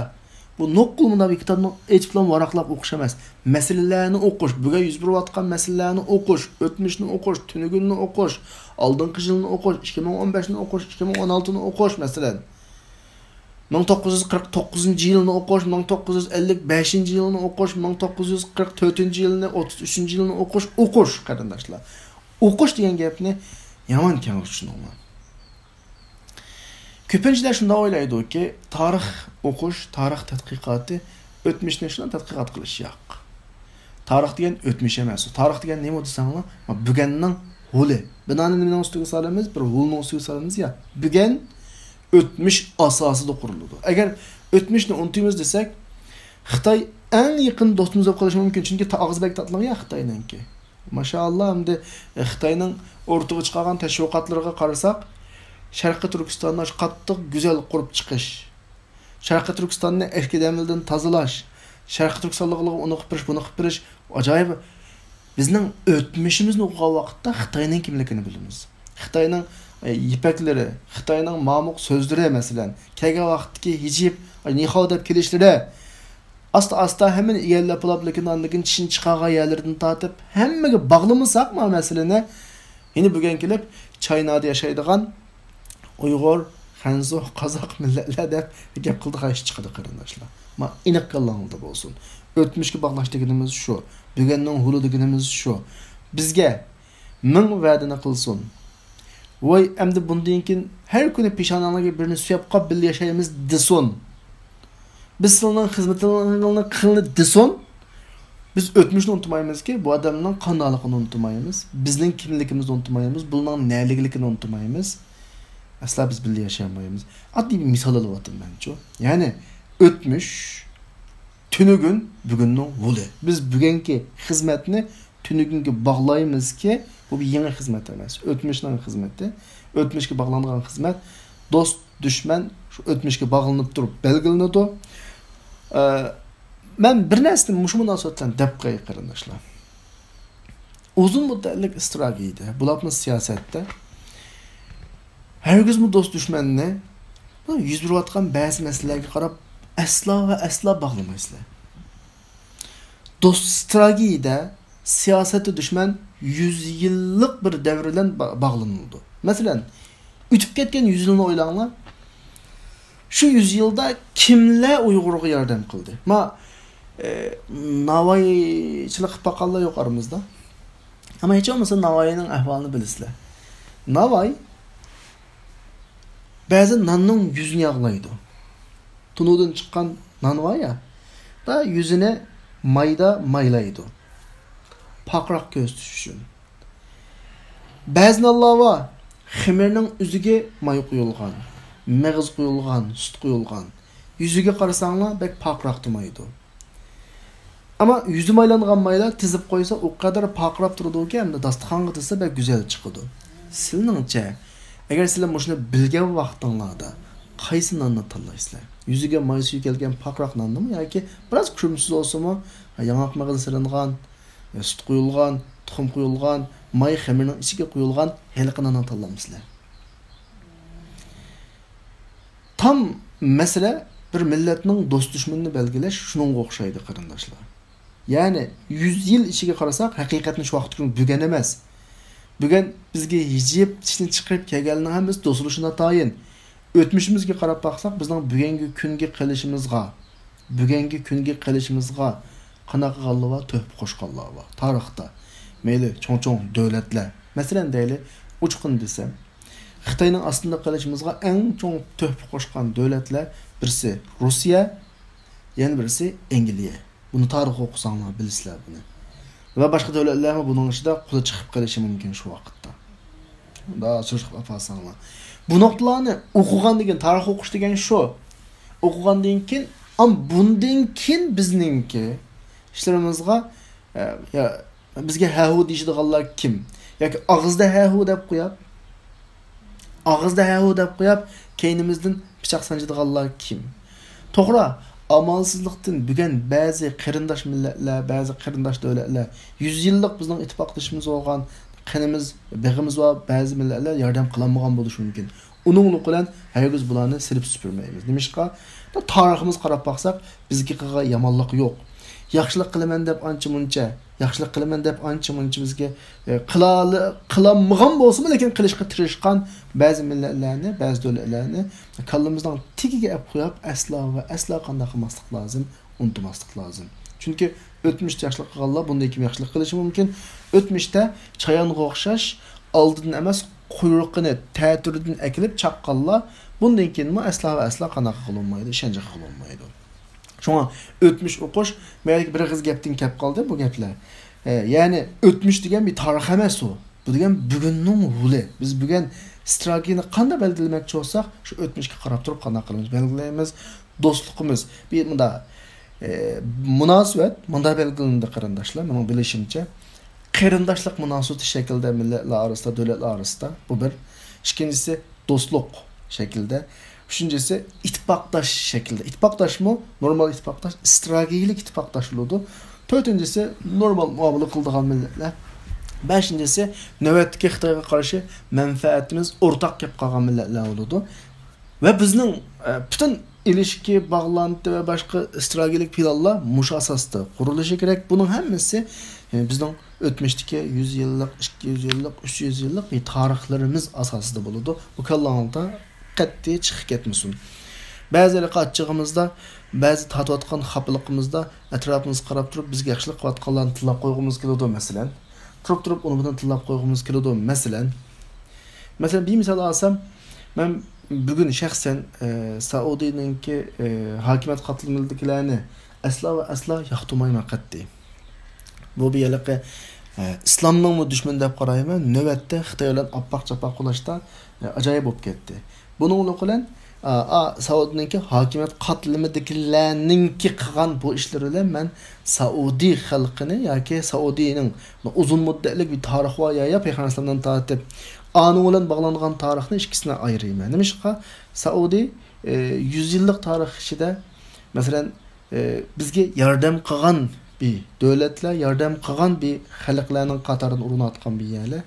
Bu noqqul bunda bir kitobni echiblan varaqlab o'qish emas. Masalalarni o'qish, bugun yuz berayotgan masalalarni o'qish, o'tmishni o'qish, tunugunni o'qish, oldingi yilni o'qish, 2015ni o'qish, 2016ni o'qish masalan. 1949-yilni o'qish, 1955-yilni o'qish, 1944-yilni, 33-yilni o'qish qarindoshlar. O'qish degan gapni yomon keng tushunmayman. Köpüncüler şunda oylaydı ki tarix o'qish, tarix tadqiqoti o'tmishni shundan tadqiqot qilish yo'q. Tarix degan o'tmish emas. Tarix degan nima desanglar, bugunning huli. Binani nimaning ustiga solamiz? Bir hulning ustiga solamiz ya. Bugun o'tmish asosida quriladi. Agar o'tmishni unutamiz desak, Xitoy eng yaqin do'stimiz bo'lib qolishi mumkin, chunki og'izbek tatliq ya Xitoyningki. Maşallah, endi Xitoyning o'rtaga chiqqan tashviqotlariga qarasak, Şarkı Türkistan'da qattiq güzel qurup chiqish, Şarkı Türkistan'ni eski demildan tozalash, Şarkı Türkistanlıqni unuqib birish, buni qilib birish ajoyib. Bizning o'tmishimizni o'qigan vaqtda Xitoyning kimligini bilamiz. Xitoyning yipaklari, Xitoyning mamuq so'zlari masalan, kelgan vaqtdagi hijib, nihol deb kelishlari asta hemen egallab olib, lekin tishin chiqargan yerlardan tortib, hammaga bog'lamasak masalani, yine bugun kelib Chaynada yashaydigan Uyg'ur, Xanzu, Qozoq millatlar deb gap qildi ish chiqadi qarindoshlar. Ma aniq qilingda bo'lsin. O'tmishga bog'lash deganimiz shu. Bugunning huli deganimiz shu. Bizga ming va'dani qilsin. Voy, endi bundan keyin har kuni peshonangizga birini suyab qolib birga yashaymiz desin. Biz sizning xizmatingizni qilni desin. Biz o'tmishni unutmaymizki, bu odamning qandoqligini unutmaymiz. Bizning kimligimizni unutmaymiz, buning neligligini unutmaymiz. Asla biz birlikte yaşayamayız. Adli bir misal alıvatım bence. Yani ötmüş, tünügün, bugünün vuli. Biz bugünkü hizmetini tünügünki bağlayımız ki bu bir yeni hizmet emas. Ötmüşün hizmeti. Ötmüşke bağlanan hizmet. Dost, düşman şu ötmüşke bağlanıp durup belgilenedi. Ben bir neslim muşu münasebetlen depqayı qarindoshlar. Uzun müddetlik istiragiydi. Bularning siyosatda herkes bu dost düşmanını yüz berayotgan ba'zi masalalarga qarab asla bağlamaysizlar. Dost strategiyada siyosatda düşman 100 yillik bir davrdan bağlanıldı. Masalan, Ütüp ketken 100 yılını oylanglar. Şu 100 yılda kimler Uygur'a yardım kıldı? Navayçılık bakallar yok aramızda. Ama hiç olmasa Navay'ın ahvalını bilirler. Navay bazı nanның yüzünü yağlaydı. Tunudan çıkan nan var ya, da yüzüne mayda maylaydı. Pakrak göz düşüşün. Bazı nallar var, xemirning üzüge may kuyulgan, meğiz kuyulgan, süt kuyulgan. Yüzüge karasanglar bek pakrak dumaydı. Ama yüzü maylangan maylar tizip koysa o kadar pakrap durdu ki hem de dastıxanga tizse bek güzel çıkıdı. Siliningçe, eğer sizler şunu bilgen vaqtinglarda qaysi nanni tanlaysizlar? Yüzüge may suyu kelgan pakrak nanni mı yoki biraz kürümsüz olsa mı? Yanaq meğiz silingan, süt kuyulgan, tuxum kuyulgan, may xemirning ichiga kuyulgan heliqi nanni tanlaysizlar. Tam mesele bir milletning do'st düşmanını belgilash shuningga o'xshaydi qarindoshlar. Yani 100 yıl içine karasak hakikaten şu vakit gün bügen emez. Bügen bizge yiyip içini çıkarıp kelganini hamiz do'stlushuna tayin. Ötmüşümüzge qarab baksak bizning bugungi kunga qilishimizga qanaqa g'alva to'p qo'shganlar bor. Tarixda meyli cho'ng davlatlar. Masalan deyli uçqun desem Xitoyning aslında qilishimizga eng cho'ng to'p qo'shgan davlatlar birisi Rossiya, yana birisi Angliya. Bunu tarix okusanglar bilisizlar buni. Va boshqa davlatlar buning ichida qo'li chiqib qolishi mumkin shu vaqtda. Daha so'rib qolsanglar. Bu noktalarni o'qigan degan tarix o'qish degan shu. O'qigandan keyin bundan keyin bizningki ishlarimizga bizga hahu deyishdiganlar kim? Yoki og'izda hahu deb qo'yib, keynimizdan pichoq sanjadiganlar kim? To'g'ri, amalsızlıktan bugün bazı qarindosh millatlar, bazı qarindosh davlatlar 100 yillik bizning ittifoqdoshimiz bo'lgan qanimiz, beg'imiz va bazı millatlar yordam qilmagan bo'lishi mumkin. Uning bilan hargiz bularni silib supurmaymiz. Nimishqa? Tariximiz qarab baqsak, bizga qilgan yomonlik yo'q. Yaxshilik qilaman deb ancha muncha bizga qilamagan bo'lsa-mu, lekin qilishga tirishgan ba'zi millatlarni, ba'zi davlatlarni kallamizdan tigiga olib qo'yib, aslo qanday qilmaslik lozim, unutmaslik lozim. Chunki o'tmishda yaxshilik qilganlar bunday kim yaxshilik qilishi mumkin. O'tmishda chayonga o'xshash oldidan emas, quyruqini ta'turidan akilib chaqqanlar bundan keyin aslo qanaqa qilinmaydi, ishonch qilinmaydi. Şuna ötmüş okuş, belki bir kız geptin kep kaldı bu gepler. Yani ötmüş diyen bir tarih emas o. Bu diyen bugünün huli. Biz bugün strategini qanday belgilemek olsak, şu ötmüşke qarab turib qanday qilamiz belgileyimiz, dostluğumuz. Bir bunda münasebet, bunda belgilendi qarindoshlar, mening bilishimcha. Qarindoshlik münasebeti şekilde milletler arasında, devletler arasında bu bir. İkincisi dostluk şekilde. Üçüncüsü ittifaktaş şekilde. İttifaktaş mı? Normal ittifaktaş. Stratejik ittifaktaş oldu. Dördüncüsü normal muamele kıldığan milletler. Beşincisi nöbetki Xitoyga karşı menfaatimiz ortak yap kalgan milletler oldu. Ve bizning bütün ilişki, bağlantı ve başka stratejik planlar muş asasda kuruluşu gerek. Bunun hemmesi bizning ötmüşteki 100 yıllık, 200 yıllık, 300 yıllık bir tarihlerimiz asasında oldu. Bu kallanılda qattiq chiqib ketmasin. Ba'zilar qatchig'imizda, ba'zi tatayotgan xapliqimizda atrofimiz qarab turib bizga yaxshilik qilayotganlarni tillab qo'yg'imiz keladi masalan. Turib uni bilan tillab qo'yg'imiz keladi masalan. Masalan bir misol olsam, men bugun shaxsan Saudiyaninki hokimiyat qatlamildikilarni aslo yoqtirmayman qattiq. Bu bir yalaqa islomning dushman deb qarayman. Navbatda Xitoy bilan oppoq-chapoq qilishda ajoyib bo'lib ketdi. Bunun bilan Saudiyaninki hokimiyat qatlimidagilarninki qilgan bu ishlari bilan men Saudi xalqini yoki Saudiyaning uzun muddatli bir tarixi va ya payg'ambarlardan tortib anu bilan bog'langan tarixni ikkisini ayirayman. Nimishqa Saudi 100 yillik tarix ichida masalan bizga yordam qilgan bir davlatlar, yordam qilgan bir xalqlarning qatoridan o'rinatgan bir yerlar.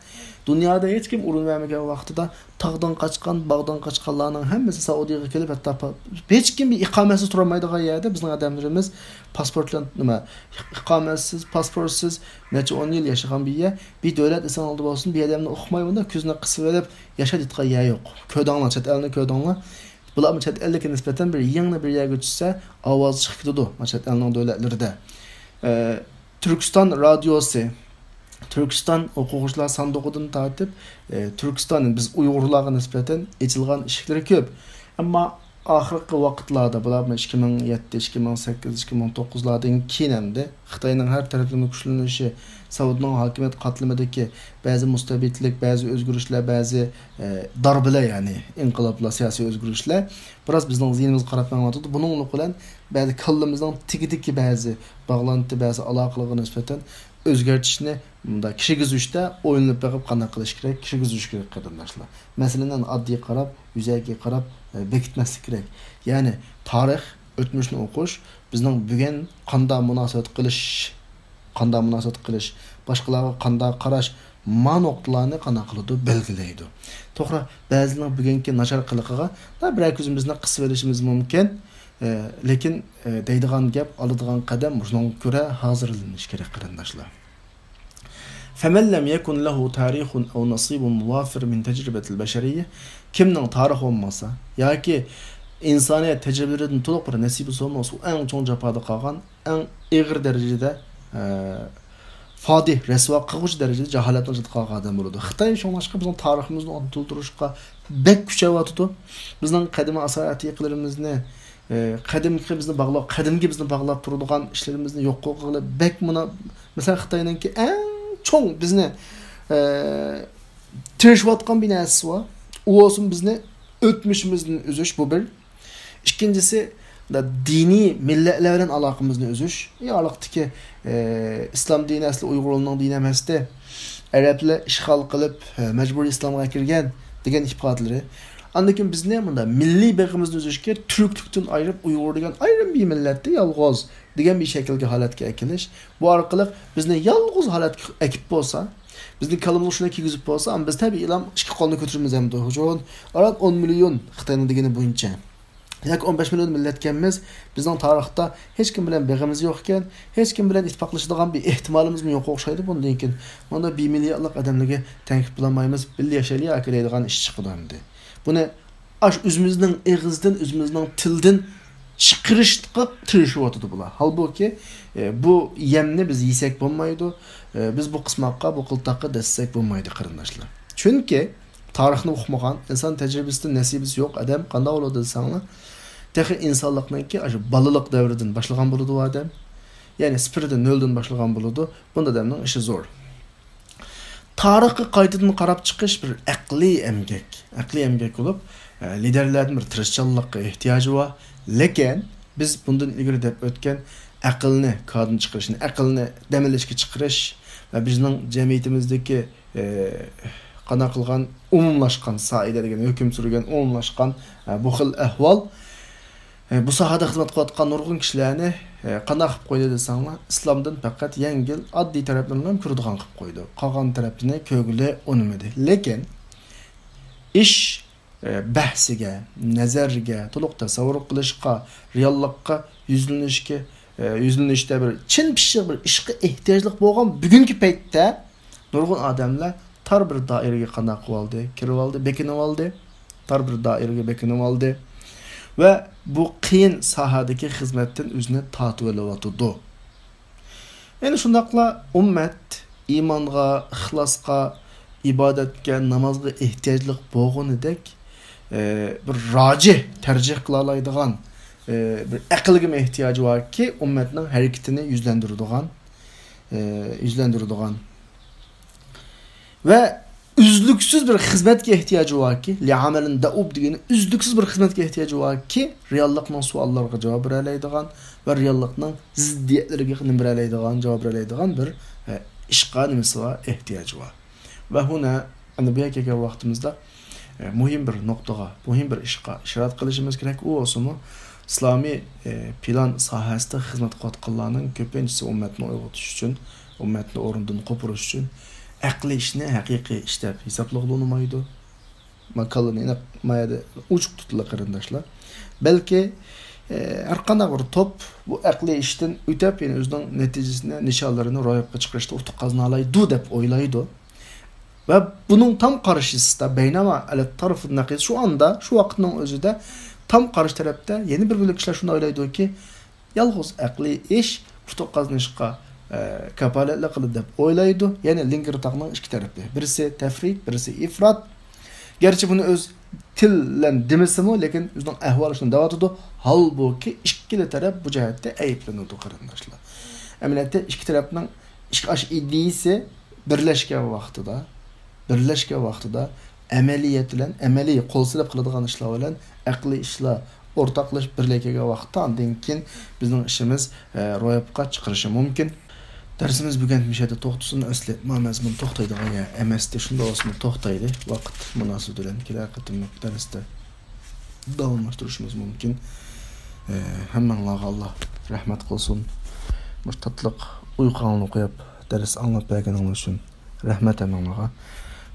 Dünyada hiç kim urun vermegen vaqtida tağdan qaçqan, bağdan qaçqanlarning hammasi Saudiyaga kelib, hatta hech kim bir iqomatsiz turmaydigan yerda bizning odamlarimiz pasportlar nima, iqomatsiz, pasportsiz necha 10 yil yashagan bir davlat eson oldi bo'lsin, bir odamni o'qimaymanda ko'zini qisib olib yashab yetgan yer yo'q. Ko'danglar, chet elni ko'danglar. Bular chet elga nisbatan bir yangi bir yerga tushsa, ovoz chiqadi, chet elning davlatlarida. Türkistan radyosu, Türkistan o'quvchilar sanduqidan tortib, Türkistanning biz Uyg'urlarga nisbatan ochilgan eshiklari ko'p. Ammo oxirgi vaqtlarda bular 2007, 2008, 2009lardan keyin hamda Xitoyning har taraflama kuchlanishi, Saudiyaning hokimiyat qatlamidagi ba'zi mustabidlik, ba'zi o'zgarishlar, ba'zi darbalar, ya'ni inqiloblar, siyosiy o'zgarishlar biroz bizning zihnimiz qarab qo'ymoqda. Buning bilan ba'zi kallamizning tigidagi ba'zi bog'lanti, ba'zi aloqalarga nisbatan o'zgartishni bunda kishigizishda o'ylanib beqib qanday qilish kerak, kishigizish kerak qarindoshlar. Masalan, oddiy qarab, yuzaga qarab bekitmaslik kerak. Ya'ni tarix, o'tmishni o'qish, bizning bugun qanday munosabat qilish, boshqalarga qanday qarash, ma nuqtalarni qanday qiladi belgilaydi. To'g'ri, ba'zilar bugungi nachar qiliqiga bir ko'zimizni qisib olishimiz mumkin. Lekin deydigan gap, oladigan qadam shunga ko'ra hozirlanish kerak qarindoshlar. فمن لم يكن له تاريخ أو نصيب وافر من تجربة البشرية kimning tarixi olmasa yoki insoniyat tajribalaridan to'liq bir nasibi olmasa, eng cho'ng jafoda qolgan, eng og'ir darajada fodih, rasvo qilg'uchi darajada jaholatni o'tib qolgan odam bo'ladi. Xitoy shunga bizning tariximizni unuttirishga bek kuchayotdi. Bizning qadimiy asoratiyatlarimizni qadimgi bizni bog'lab turadigan ishlarimizni yo'q qilib bek buni masalan Xitoyningki eng cho'ng bizni tirishayotgan bir narsa var. O olsun bizni o'tmishimizdan uzish bu bir. İkincisi da dini milletler bilan aloqamizni uzish. Yo'liqdiki islom dini asli Uyg'urlarning dini emasdi. Arablar ishg'ol qilib majburiy islomga kirgan degan ifodalar. Andakin bizni bunda milliy beg'imizni uzishga Türk'tün ayırıp Uyg'ur degan ayrim bir millatda yolg'iz degan bir shaklga holatga akilish. Bu orqali bizni yolg'iz holatga akib bo'lsa, bizning kalımız şuna kigizib bo'lsa, biz tabii ilam ikki qo'lni ko'taramiz hamda. Hujun, arat 10 million Xitoyning degani bo'yicha. Yoki 15 million millatkanmiz, bizning tarixda hech kim bilan beg'imiz yo'q ekan, hech kim bilan ittifoqlashadigan bir ehtimolimiz yo'q o'xshaydi bundan keyin. Bunda 1 millionlik odamlarga tankib qilolmaymiz, birga yashaylik akiladigan ish chiqadi endi. Buni o'zimizning og'izdan, o'zimizning tildan chiqarishga tirishib bular. Halbuki bu yemni biz yesak bo'lmaydi. Biz bu qismoqqa, bu qiltaqqa destek bo'lmaydi qarindoshlar. Chunki tarixni o'qimagan, inson tajribasidan nasibisi yo'q odam qanday bo'ladi desanglar, texi insonlikningki shu balaliq davridan boshlagan bo'ladi u odam. Ya'ni spirdan noldan boshlagan bo'ladi. Bunda odamning ishi zo'r. Tarixga qaytadan qarab chiqish bir aqliy emgak bo'lib, liderlarning bir tirishchanlikqa ehtiyoji bor. Lekin biz bundan ilgari deb o'tgan aqlni kodni chiqarishni, aqlni damlashga chiqarish va bizning jamiyatimizdagi qana qilgan umumlashgan saida degan hukm surgan umumlashgan bu xil ahvol bu sohada xizmat qilayotgan nurg'un kishilarni qanday qilib qo'ydi desanglar, islomdan faqat yengil oddiy taraflarni ko'radigan qilib qo'ydi. Qolgan tarafini ko'ngli unmadi. Lekin ish bahsiga, nazarga, to'liq tasavvur qilishga, reallikqa yuzlanishda bir chin pishiq bir ishga ehtiyojli bo'lgan bugungi paytda nurg'un odamlar tar bir doiraga qanday qilib kirib oldi, bekinib oldi, tar bir doiraga bekinib oldi va bu qiyin sohadagi xizmatdan o'zini tortib olyotdi. Endi shundaqla ummat iymonga, ixlosga, ibodatga, namozga ehtiyojli bo'lganidek bir rojih tarjih qila oladigan bir aqlga ehtiyoji borki, ummatning harakatini yuzlandiradigan ve üzlüksüz bir hizmetke ihtiyacı var ki, li'amelin daub degeni üzlüksüz bir hizmetke ihtiyacı var ki, reallikning suallarga javob beradigan ve reallikning ziddiyetlerine beradigan, javob beradigan bir ishqa nimasi var, ihtiyacı var. Ve huna ana bu yerga vaqtimizda muhim bir noktaga, muhim bir ishqa ishorat qilishimiz kerak. U olsunmi, islomiy plan sohasida xizmat qilayotganlarning ko'pinchisi ummatni uyg'otish uchun, ummatni o'rnidan qo'pirish uchun aqli ishni haqiqiy ish deb hisoblanolmaydi. Makalını ina mayada uçuk tutula qarindoshlar. Balki har qanday bir top bu aqli ishdan o'tib, yani o'zining natijasini, nishonlarini ro'yobga chiqarishda utuq qozonoladi deb o'ylaydi. Va buning tam qarshısida baynama ala taraf naqis şu anda, şu vaqtning o'zida tam qarshi tarafda yeni bir bo'lik kishilar shuni o'ylaydiki, yolg'iz aqli ish utuq qozonishga kapolatlik qiladi deb o'ylaydi. Ya'ni Lingertaqning ikki tarafi. Birisi tafrit, birisi ifrat. Gerçi bunu öz tillen demisimi, lekin o'zining ahvolini davatidi. Halbuki ikkili taraf bu jihatda ayıplanadi qarindoshlar. Amaliyotda ikki tarafning ish ideyasi birlashgan vaqtida amaliyat bilan amaliy qo'l silab qiladigan ishlar bilan aqliy ishlar o'rtoqlashib birlashgan vaqtda undan keyin bizning ishimiz ro'yobga chiqarishi mumkin. Dersimiz bugün müşahede toxtusun asli mazmun toxtaydigan ya emasdi, shunda olsun toxtaydi. Vaqt munosib bilan kelar qatimlik darsda davomlashtirishimiz mumkin. Hammalarga Alloh rahmat qilsin. Murtatliq uyquni qo'yib dars anglab berganingiz uchun rahmat hammalarga.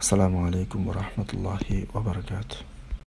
Assalomu alaykum va rahmatullohi va barakatuh.